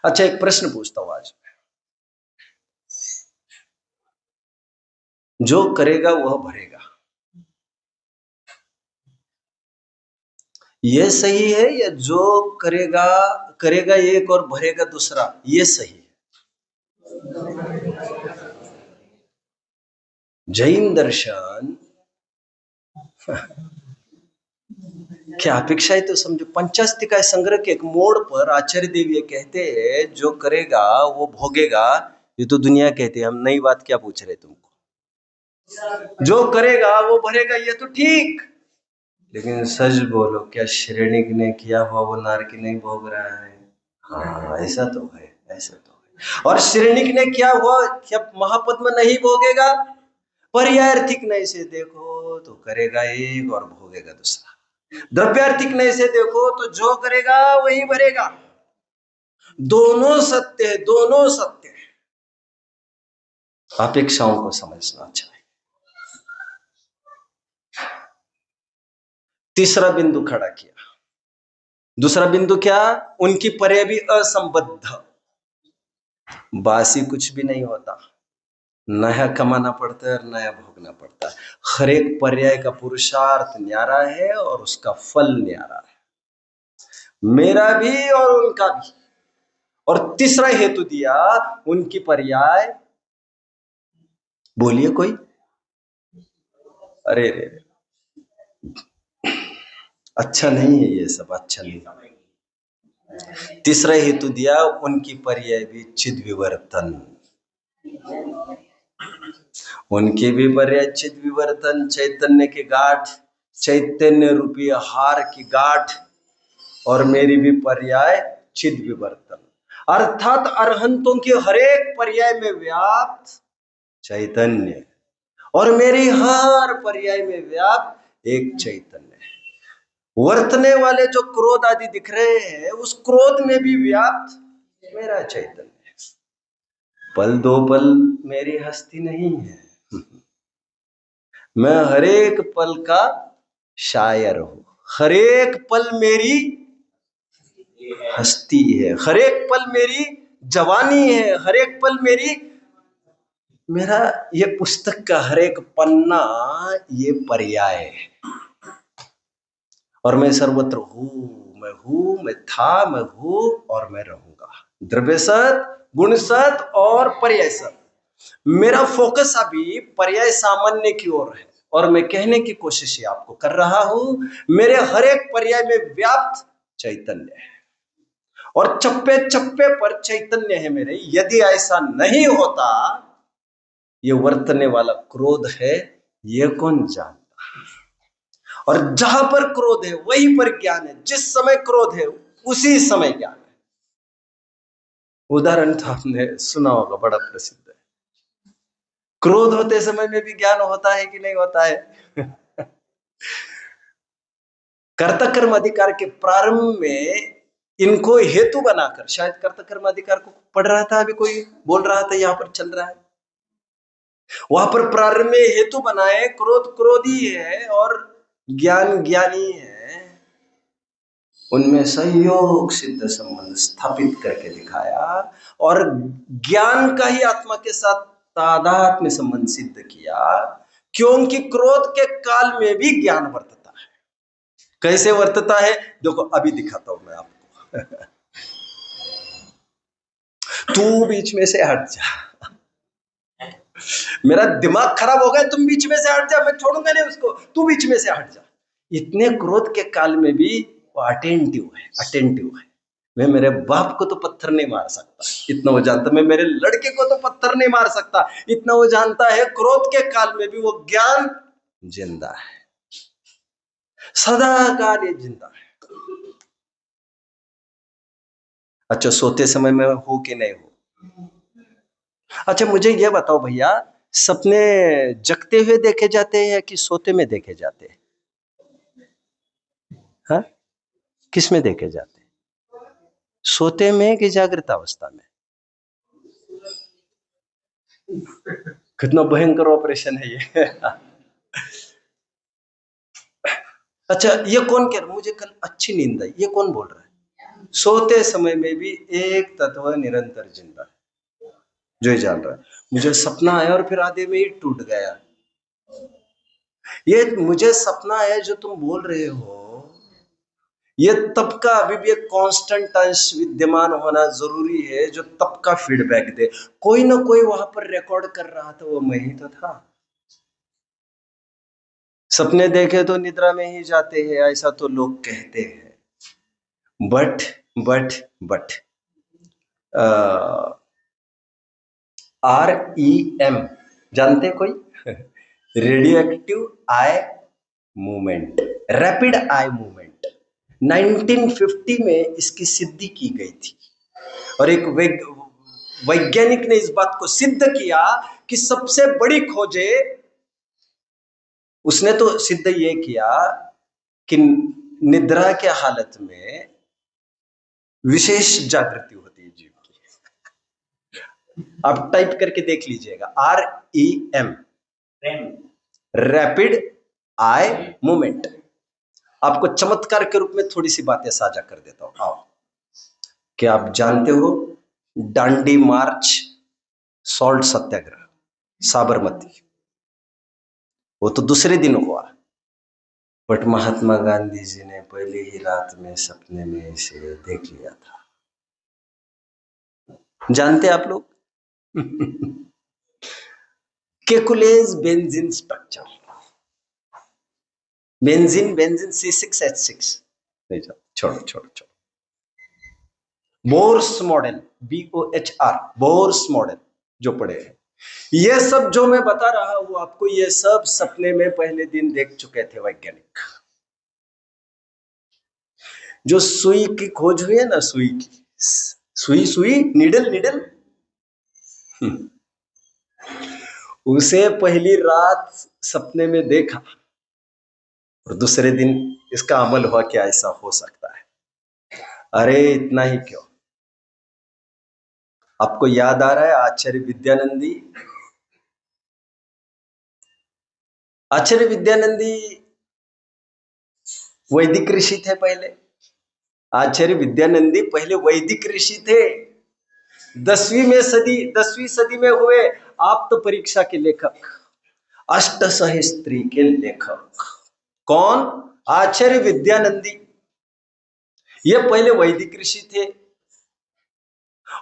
अच्छा, एक प्रश्न पूछता हूं आज। जो करेगा वह भरेगा, ये सही है? या जो करेगा करेगा एक और भरेगा दूसरा, ये सही है? जैन दर्शन क्या अपेक्षा है तो समझो। पंचास्तिका संग्रह के एक मोड़ पर आचार्य देव ये कहते हैं, जो करेगा वो भोगेगा। ये तो दुनिया कहते हैं, हम नई बात क्या पूछ रहे तुमको। जो करेगा वो भरेगा, ये तो ठीक, लेकिन सच बोलो, क्या श्रेणिक ने किया हुआ वो नारकी नहीं भोग रहा है? हाँ, ऐसा तो है, ऐसा तो है। और श्रेणिक ने किया हुआ क्या महापद्म नहीं भोगेगा? पर्यायर्थिक नय से देखो तो करेगा एक और भोगेगा दूसरा। द्रव्यार्थिक नय से देखो तो जो करेगा वही भरेगा। दोनों सत्य है, दोनों सत्य है। अपेक्षाओं को समझना चाहिए। तीसरा बिंदु खड़ा किया। दूसरा बिंदु क्या? उनकी पर्याय भी असंबद्ध। बासी कुछ भी नहीं होता, नया कमाना पड़ता है और नया भोगना पड़ता है। हर एक पर्याय का पुरुषार्थ न्यारा है और उसका फल न्यारा है, मेरा भी और उनका भी। और तीसरा हेतु दिया, उनकी पर्याय, बोलिए कोई। अरे रे, अच्छा नहीं है ये सब, अच्छा नहीं। तीसरा हेतु दिया, उनकी पर्याय भी चिद विवर्तन। उनके भी पर्याय चिद विवर्तन, चैतन्य की गांठ, चैतन्य रूपी हार की गांठ, और मेरी भी पर्याय चिद विवर्तन। अर्थात अरहंतों के हरेक पर्याय में व्याप्त चैतन्य, और मेरी हर पर्याय में व्याप्त एक चैतन्य है। वर्तने वाले जो क्रोध आदि दिख रहे हैं, उस क्रोध में भी व्याप्त मेरा चैतन्य है। पल दो पल मेरी हस्ती नहीं है, मैं हरेक पल का शायर हूं। हरेक पल मेरी हस्ती है, हरेक पल मेरी जवानी है, हरेक पल मेरा ये पुस्तक का हरेक पन्ना ये पर्याय है। और मैं सर्वत्र हूं, मैं था, मैं हूं और मैं रहूंगा। द्रव्य सत गुणसत और पर्यायसत। मेरा फोकस अभी पर्याय सामान्य की ओर है और मैं कहने की कोशिश ही आपको कर रहा हूं, मेरे हर एक पर्याय में व्याप्त चैतन्य है और चप्पे चप्पे पर चैतन्य है मेरे। यदि ऐसा नहीं होता, ये वर्तने वाला क्रोध है, ये कौन जानता। और जहां पर क्रोध है वहीं पर ज्ञान है। जिस समय क्रोध है उसी समय ज्ञान है। उदाहरण तो आपने सुना होगा, बड़ा प्रसिद्ध है। क्रोध होते समय में भी ज्ञान होता है कि नहीं होता है? कर्ता कर्म अधिकार के प्रारंभ में इनको हेतु बनाकर, शायद कर्ता कर्म अधिकार को पढ़ रहा था, अभी कोई बोल रहा था, यहां पर चल रहा है। वहां पर प्रारंभ में हेतु बनाए, क्रोध क्रोधी है और ज्ञान ज्ञानी है। उनमें सहयोग सिद्ध संबंध स्थापित करके दिखाया और ज्ञान का ही आत्मा के साथ तादात्म्य संबंध सिद्ध किया, क्योंकि क्रोध के काल में भी ज्ञान वर्तता है। कैसे वर्तता है देखो, अभी दिखाता हूं मैं आपको। तू बीच में से हट जा, मेरा दिमाग खराब हो गया, तुम बीच में से हट जा, मैं छोड़ूंगा नहीं उसको, तू बीच में से हट जा। इतने क्रोध के काल में भी वो अटेंटिव है। मैं मेरे बाप को तो पत्थर नहीं मार सकता, इतना वो जानता। मैं मेरे लड़के को तो पत्थर नहीं मार सकता, इतना वो जानता है। क्रोध के काल में भी वो ज्ञान जिंदा है, सदा काल ये जिंदा है। अच्छा, सोते समय में हो कि नहीं हो? अच्छा, मुझे ये बताओ भैया, सपने जगते हुए देखे जाते हैं कि सोते में देखे जाते हैं? हाँ, किस में देखे जाते हैं? सोते में कि जागृत अवस्था में? कितना भयंकर ऑपरेशन है ये। अच्छा, ये कौन कह रहा? मुझे कल अच्छी नींद आई, ये कौन बोल रहा है? सोते समय में भी एक तत्व निरंतर जिंदा है, जो ये जान रहा है। मुझे सपना आया और फिर आधे में ही टूट गया। ये मुझे सपना है जो तुम बोल रहे हो, ये तब का अभी भी एक कांस्टेंट अंश विद्यमान होना जरूरी है, जो तब का फीडबैक दे। कोई ना कोई वहां पर रिकॉर्ड कर रहा था, वो मैं ही तो था। सपने देखे तो निद्रा में ही जाते हैं, ऐसा तो लोग कहते हैं। बट REM जानते कोई? Radio active eye movement, rapid eye movement, 1950 में इसकी सिद्धि की गई थी। और एक वैज्ञानिक ने इस बात को सिद्ध किया कि सबसे बड़ी खोजे, उसने तो सिद्ध ये किया कि निद्रा के हालत में विशेष जागृति होती है जीव की। आप टाइप करके देख लीजिएगा, REM, रैपिड आई मूवमेंट। आपको चमत्कार के रूप में थोड़ी सी बातें साझा कर देता हूं। आओ, क्या आप जानते हो दांडी मार्च, सॉल्ट सत्याग्रह, साबरमती, वो तो दूसरे दिन हुआ, बट महात्मा गांधी जी ने पहले ही रात में सपने में इसे देख लिया था। जानते आप लोग? केकुलेज बेंजीन स्ट्रक्चर, बेंजीन C6H6, छोड़ो। Bohr's model, BOHR, Bohr's model जो पढ़े हैं, ये सब जो मैं बता रहा हूं आपको, ये सब सपने में पहले दिन देख चुके थे वैज्ञानिक। जो सुई की खोज हुई है ना, सुई की, सुई नीडल, उसे पहली रात सपने में देखा और दूसरे दिन इसका अमल हुआ कि ऐसा हो सकता है। अरे इतना ही क्यों, आपको याद आ रहा है आचार्य विद्यानंदी? आचार्य विद्यानंदी वैदिक ऋषि थे पहले। आचार्य विद्यानंदी पहले वैदिक ऋषि थे। 10वीं सदी में हुए आप तो परीक्षा के लेखक, अष्टसहस्त्री के लेखक। कौन? आचार्य विद्यानंदी। ये पहले वैदिक ऋषि थे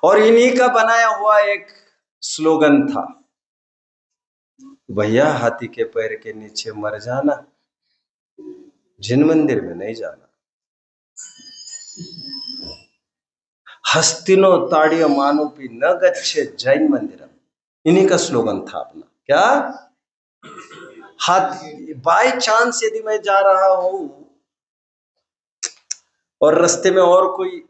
और इन्हीं का बनाया हुआ एक स्लोगन था, भैया हाथी के पैर के नीचे मर जाना, जिन मंदिर में नहीं जाना। हस्तिनो ताड़ियो मानोपी न गच्छे जैन मंदिरम, इन्हीं का स्लोगन था अपना। क्या हाथी, बाय चांस यदि मैं जा रहा हूं और रास्ते में और कोई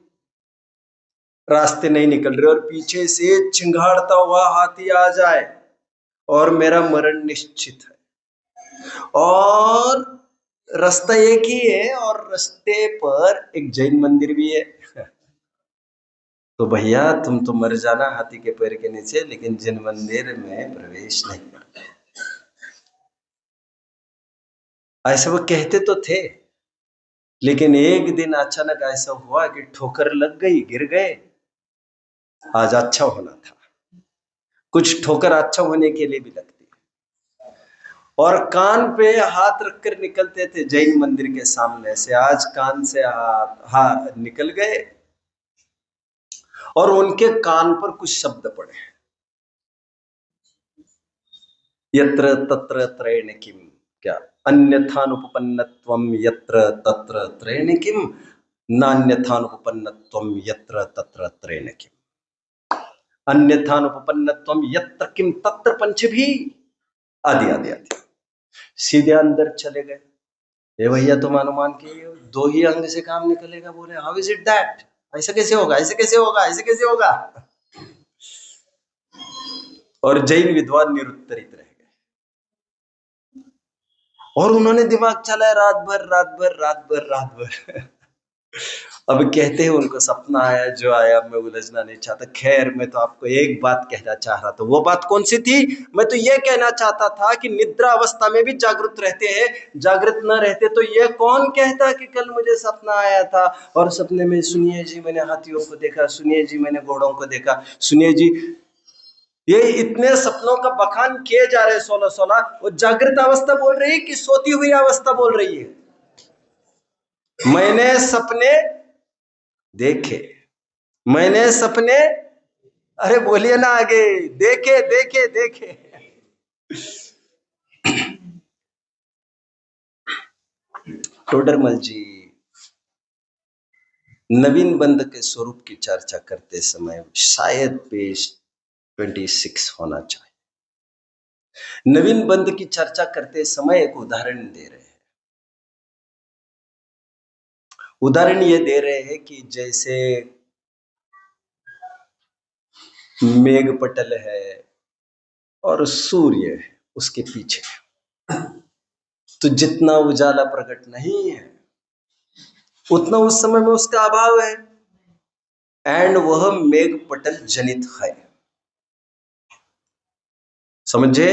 रास्ते नहीं निकल रहे और पीछे से चिंगाड़ता हुआ हाथी आ जाए और मेरा मरण निश्चित है, और रास्ता एक ही है और रास्ते पर एक जैन मंदिर भी है, तो भैया तुम तो मर जाना हाथी के पैर के नीचे, लेकिन जैन मंदिर में प्रवेश नहीं करते। ऐसे वो कहते तो थे, लेकिन एक दिन अचानक ऐसा हुआ कि ठोकर लग गई, गिर गए। आज अच्छा होना था, कुछ ठोकर अच्छा होने के लिए भी लगती है। और कान पे हाथ रखकर निकलते थे जैन मंदिर के सामने से, आज कान से हाथ निकल गए और उनके कान पर कुछ शब्द पड़े, यत्र तत्र त्रैण किम, क्या अन्यथानुपपन्नत्वम यत्र तत्र त्रैण किम, नान्यथानुपपन्नत्वम यत्र तत्र त्रैण किम, अन्यथानुपपन्नत्वम यत्र किम तत्र पंचभी, आदि आदि आदि। सीधे अंदर चले गए। ये भैया तुम अनुमान किए दो ही अंग से काम निकलेगा, बोले हाउ इज इट दैट, ऐसा कैसे होगा, ऐसे कैसे होगा, ऐसे कैसे होगा। और जैन विद्वान निरुत्तरित रह गए और उन्होंने दिमाग चलाया रात भर रात भर रात भर रात भर। अब कहते हैं उनको सपना आया, जो आया मैं उलझना नहीं चाहता। खैर मैं तो आपको एक बात कहना चाह रहा था, वो बात कौन सी थी? मैं तो ये कहना चाहता था कि निद्रा अवस्था में भी जागृत रहते हैं, जागृत न रहते तो ये कौन कहता कि कल मुझे सपना आया था और सपने में सुनिए जी मैंने हाथियों को देखा, सुनिए जी मैंने घोड़ों को देखा, सुनिए जी। ये इतने सपनों का बखान किए जा रहे 16-16, वो जागृत अवस्था बोल रही है कि सोती हुई अवस्था बोल रही है? मैंने सपने देखे, मैंने सपने, अरे बोलिए ना आगे, देखे देखे देखे। टोडरमल जी नवीन बंद के स्वरूप की चर्चा करते समय शायद पेज 26 होना चाहिए। नवीन बंद की चर्चा करते समय एक उदाहरण दे रहे हैं। उदाहरण ये दे रहे हैं कि जैसे मेघ पटल है और सूर्य है उसके पीछे, तो जितना उजाला प्रकट नहीं है उतना उस समय में उसका अभाव है, एंड वह मेघ पटल जनित है, समझे?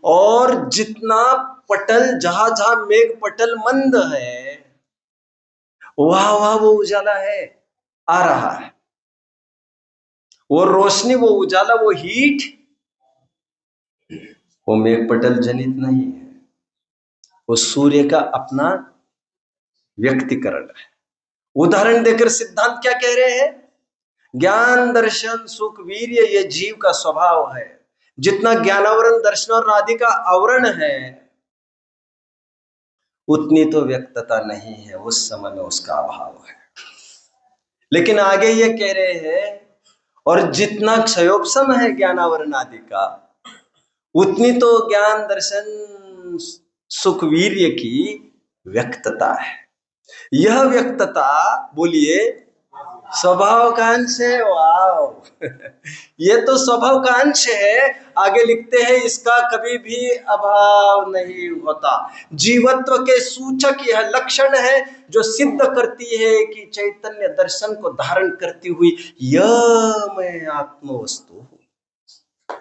और जितना पटल, जहां जहां मेघ पटल मंद है वहां वहां वो उजाला है, आ रहा है, वो रोशनी, वो उजाला, वो हीट, वो मेघ पटल जनित नहीं है, वो सूर्य का अपना व्यक्तिकरण है। उदाहरण देकर सिद्धांत क्या कह रहे हैं? ज्ञान दर्शन सुख वीर्य ये जीव का स्वभाव है। जितना ज्ञानावरण दर्शन और आदि का आवरण है उतनी तो व्यक्तता नहीं है, उस समय में उसका अभाव है। लेकिन आगे ये कह रहे हैं और जितना क्षयोपम है ज्ञानावरण आदि का, उतनी तो ज्ञान दर्शन सुख वीर्य की व्यक्तता है। यह व्यक्तता बोलिए स्वभाव का अंश है। वाव ये तो स्वभाव का अंश है। आगे लिखते हैं इसका कभी भी अभाव नहीं होता। जीवत्व के सूचक यह लक्षण है जो सिद्ध करती है कि चैतन्य दर्शन को धारण करती हुई यह मैं आत्मवस्तु हूं।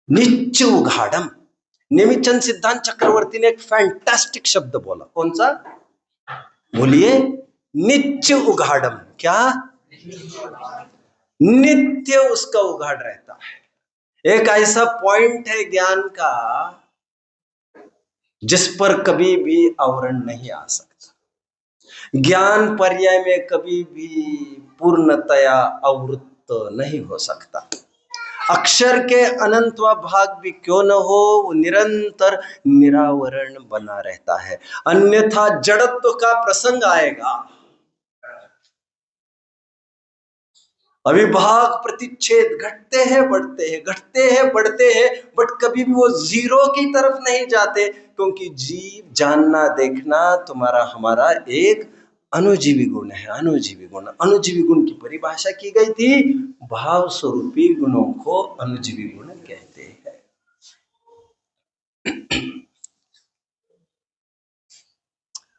नित्य उघाड़म। नेमिचंद सिद्धांत चक्रवर्ती ने एक फैंटास्टिक शब्द बोला, कौन सा? बोलिए, नित्य उघाड़म। क्या? नित्य उसका उघाड़ रहता है। एक ऐसा पॉइंट है ज्ञान का जिस पर कभी भी आवरण नहीं आ सकता। ज्ञान पर्याय में कभी भी पूर्णतया आवृत्त नहीं हो सकता। अक्षर के अनंतवा भाग भी क्यों न हो, वो निरंतर निरावरण बना रहता है, अन्यथा जड़त्व का प्रसंग आएगा। अविभाग प्रतिच्छेद घटते हैं बढ़ते हैं, घटते हैं बढ़ते हैं, बट कभी भी वो जीरो की तरफ नहीं जाते, क्योंकि जीव जानना देखना तुम्हारा हमारा एक अनुजीवी गुण है। अनुजीवी गुण, अनुजीवी गुण की परिभाषा की गई थी, भाव स्वरूपी गुणों को अनुजीवी गुण कहते हैं।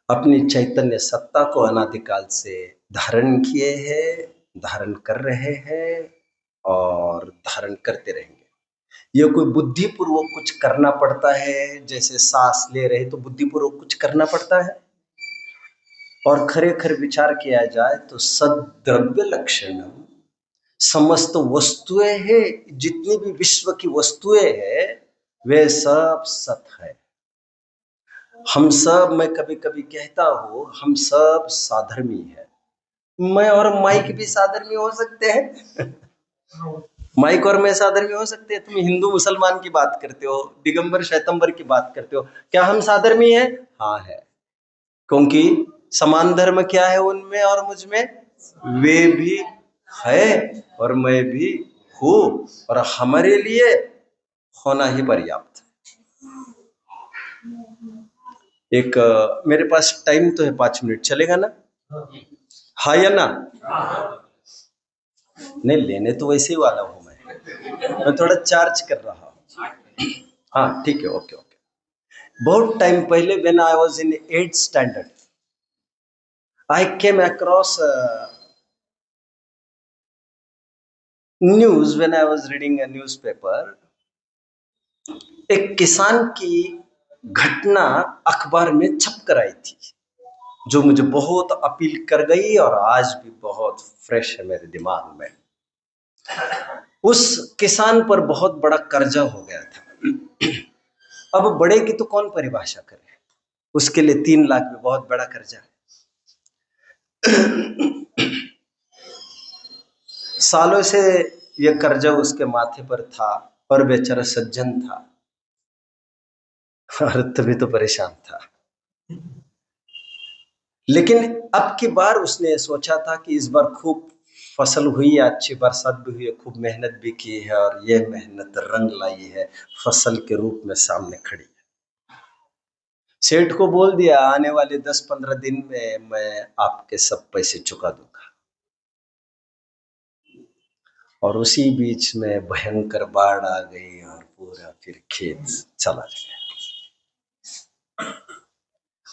अपनी चैतन्य सत्ता को अनादिकाल से धारण किए हैं, धारण कर रहे हैं और धारण करते रहेंगे। ये कोई बुद्धिपूर्वक कुछ करना पड़ता है, जैसे सांस ले रहे तो बुद्धिपूर्वक कुछ करना पड़ता है। और खरेखर विचार किया जाए तो सद्द्रव्य लक्षणम, समस्त वस्तुएं हैं, जितनी भी विश्व की वस्तुएं हैं वे सब सत है। हम सब, मैं कभी कभी कहता हूं, हम सब साधर्मी है। मैं और माइक भी साधर्मी हो सकते हैं। माइक और मैं साधर्मी हो सकते हैं। तुम हिंदू मुसलमान की बात करते हो, दिगंबर श्वेतंबर की बात करते हो, क्या हम साधर्मी हैं? हाँ है, क्योंकि समान धर्म क्या है उनमें और मुझ में? वे भी है और मैं भी हूं, और हमारे लिए होना ही पर्याप्त है। एक मेरे पास टाइम तो है, 5 मिनट चलेगा ना? हाँ या ना? नहीं, लेने तो वैसे ही वाला हूं मैं थोड़ा चार्ज कर रहा हूं। हाँ ठीक है, ओके ओके। बहुत टाइम पहले when I was in 8th standard, I came across news when I was reading a newspaper. एक किसान की घटना अखबार में छप कर आई थी, जो मुझे बहुत अपील कर गई और आज भी बहुत फ्रेश है मेरे दिमाग में। उस किसान पर बहुत बड़ा कर्जा हो गया था। अब बड़े की तो कौन परिभाषा करे, उसके लिए 3 लाख भी बहुत बड़ा कर्जा है। सालों से यह कर्जा उसके माथे पर था और बेचारा सज्जन था और तभी तो परेशान था। लेकिन अब की बार उसने सोचा था कि इस बार खूब फसल हुई है, अच्छी बरसात भी हुई है, खूब मेहनत भी की है और यह मेहनत रंग लाई है, फसल के रूप में सामने खड़ी है। सेठ को बोल दिया, आने वाले 10-15 दिन में मैं आपके सब पैसे चुका दूंगा। और उसी बीच में भयंकर बाढ़ आ गई और पूरा फिर खेत चला गया।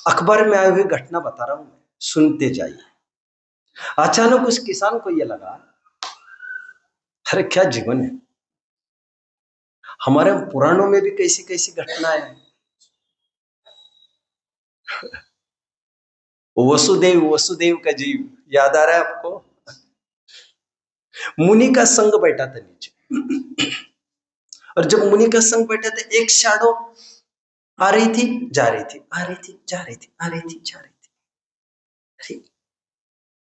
अखबार में आई हुई घटना बता रहा हूं मैं, सुनते जाइए। अचानक उस किसान को यह लगा, अरे क्या जीवन है, हमारे पुराणों में भी कैसी कैसी घटनाएं हैं। वसुदेव, वसुदेव का जीव याद आ रहा है आपको? मुनि का संग बैठा था नीचे, और जब मुनि का संग बैठा था, एक शैडो आ रही थी, जा रही थी, आ रही थी, जा रही थी, आ रही थी, जा रही थी। अरे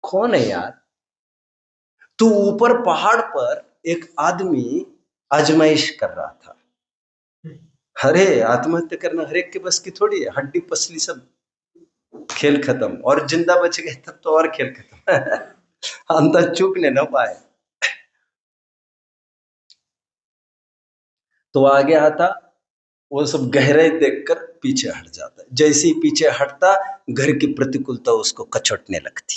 कौन है यार? तो ऊपर पहाड़ पर एक आदमी आजमाइश कर रहा था। अरे आत्महत्या करना हर एक के बस की थोड़ी है, हड्डी पसली सब खेल खत्म, और जिंदा बच गए तब तो और खेल खत्म। हम तो चूकने न पाए। तो आगे आता, वो सब गहराई देखकर पीछे हट जाता। जैसे ही पीछे हटता, घर की प्रतिकूलता उसको कचोटने लगती।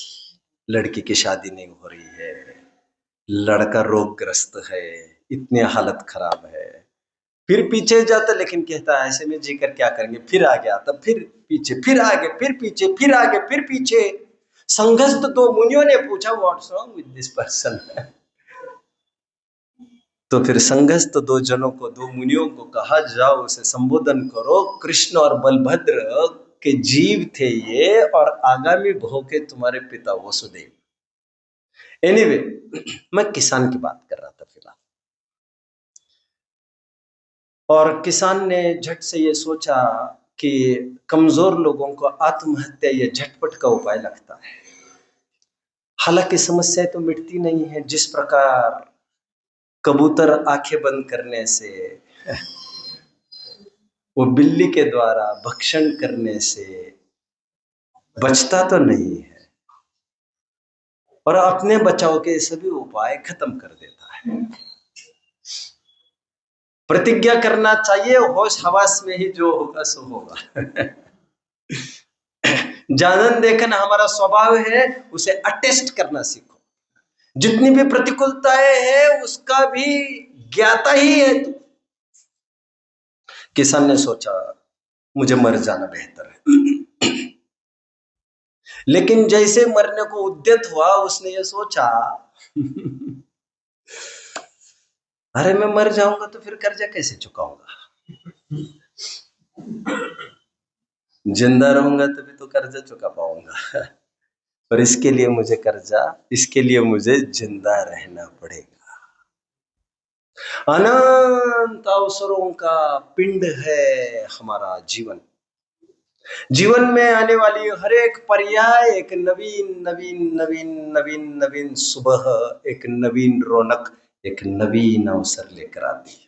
लड़की की शादी नहीं हो रही है, लड़का रोगग्रस्त है, इतनी हालत खराब है। फिर पीछे जाता, लेकिन कहता है ऐसे में जीकर क्या करेंगे। फिर आगे आता, फिर पीछे, फिर आगे, फिर पीछे, फिर आगे, फिर पीछे। संघस्थ 2 मुनियों ने पूछा, what's wrong with this person? तो फिर संघस्थ 2 जनों को, 2 मुनियों को कहा, जाओ उसे संबोधन करो, कृष्ण और बलभद्र के जीव थे ये, और आगामी भव के तुम्हारे पिता वसुदेव। एनीवे, मैं किसान की बात कर रहा था फिलहाल। और किसान ने झट से ये सोचा कि कमजोर लोगों को आत्महत्या ये झटपट का उपाय लगता है। हालांकि समस्या तो मिटती नहीं है। जिस प्रकार कबूतर आंखें बंद करने से, वो बिल्ली के द्वारा भक्षण करने से बचता तो नहीं है और अपने बचाव के सभी उपाय खत्म कर देता है। प्रतिज्ञा करना चाहिए, होश हवास में ही जो होगा सो होगा। जानन देखन हमारा स्वभाव है, उसे अटेस्ट करना सीखो। जितनी भी प्रतिकूलताएं है उसका भी ज्ञाता ही है तू। किसान ने सोचा मुझे मर जाना बेहतर है, लेकिन जैसे मरने को उद्यत हुआ उसने ये सोचा अरे मैं मर जाऊंगा तो फिर कर्जा कैसे चुकाऊंगा, जिंदा रहूंगा तभी तो कर्जा चुका पाऊंगा। और इसके लिए मुझे जिंदा रहना पड़ेगा। अनंत अवसरों का पिंड है हमारा जीवन। जीवन में आने वाली हर एक पर्याय एक नवीन नवीन नवीन नवीन नवीन सुबह, एक नवीन रौनक, एक नवीन अवसर लेकर आती है।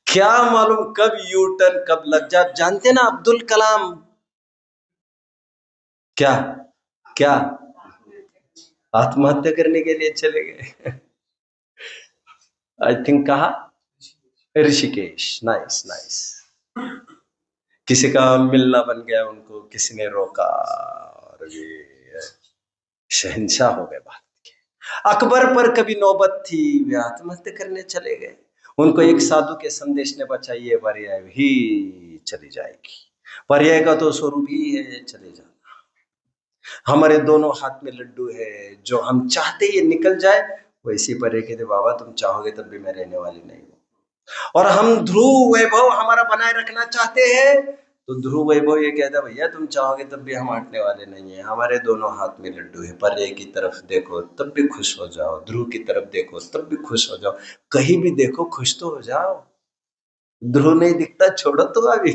क्या मालूम कब यू टर्न कब लग जाए। जानते ना अब्दुल कलाम क्या क्या आत्महत्या करने के लिए चले गए। आई थिंक कहा ऋषिकेश। Nice nice. किसी का मिलना बन गया उनको, किसी ने रोका और ये शहंशाह हो गए भारत के। अकबर पर कभी नौबत थी, वे आत्महत्या करने चले गए। उनको एक साधु के संदेश ने बचा, ये पर्याय ही चली जाएगी। पर्याय का तो स्वरूप ही है चले जाना। हमारे दोनों हाथ में लड्डू है, जो हम चाहते ये निकल जाए, वैसी पर्याय कहते बाबा तुम चाहोगे तब भी मैं रहने वाली नहीं हूं। और हम ध्रुव वैभव हमारा बनाए रखना चाहते हैं, तो ध्रुव वैभव ये कहता है भैया तुम चाहोगे तब भी हम हटने वाले नहीं है। हमारे दोनों हाथ में लड्डू है, पर्याय की तरफ देखो तब भी खुश हो जाओ, ध्रुव की तरफ देखो तब भी खुश हो जाओ, कहीं भी देखो खुश तो हो जाओ। ध्रुव नहीं दिखता, छोड़ो तो अभी।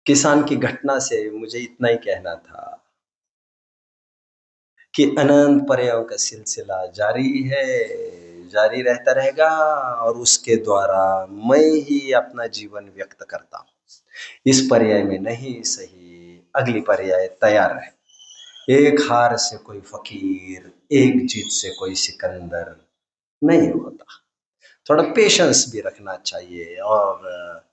किसान की घटना से मुझे इतना ही कहना था कि अनंत पर्यायों का सिलसिला जारी है, जारी रहता रहेगा और उसके द्वारा मैं ही अपना जीवन व्यक्त करता हूं। इस पर्याय में नहीं सही, अगली पर्याय तैयार रहे। एक हार से कोई फकीर, एक जीत से कोई सिकंदर नहीं होता। थोड़ा पेशेंस भी रखना चाहिए और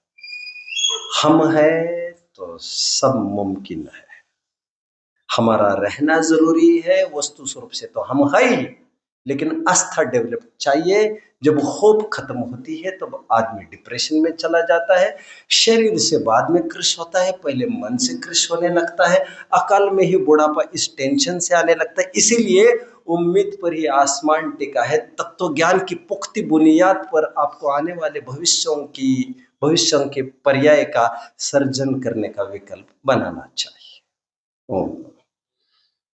हम है तो सब मुमकिन है। हमारा रहना जरूरी है, वस्तु स्वरूप से तो हम है ही, लेकिन आस्था डेवलप चाहिए। जब होप खत्म होती है तब आदमी डिप्रेशन में चला जाता है। शरीर से बाद में कृश होता है, पहले मन से कृश होने लगता है। अकाल में ही बुढ़ापा इस टेंशन से आने लगता है। इसीलिए उम्मीद पर ही आसमान टिका है। तत्व ज्ञान की पुख्ती बुनियाद पर आपको आने वाले भविष्यों के पर्याय का सर्जन करने का विकल्प बनाना चाहिए। ओम।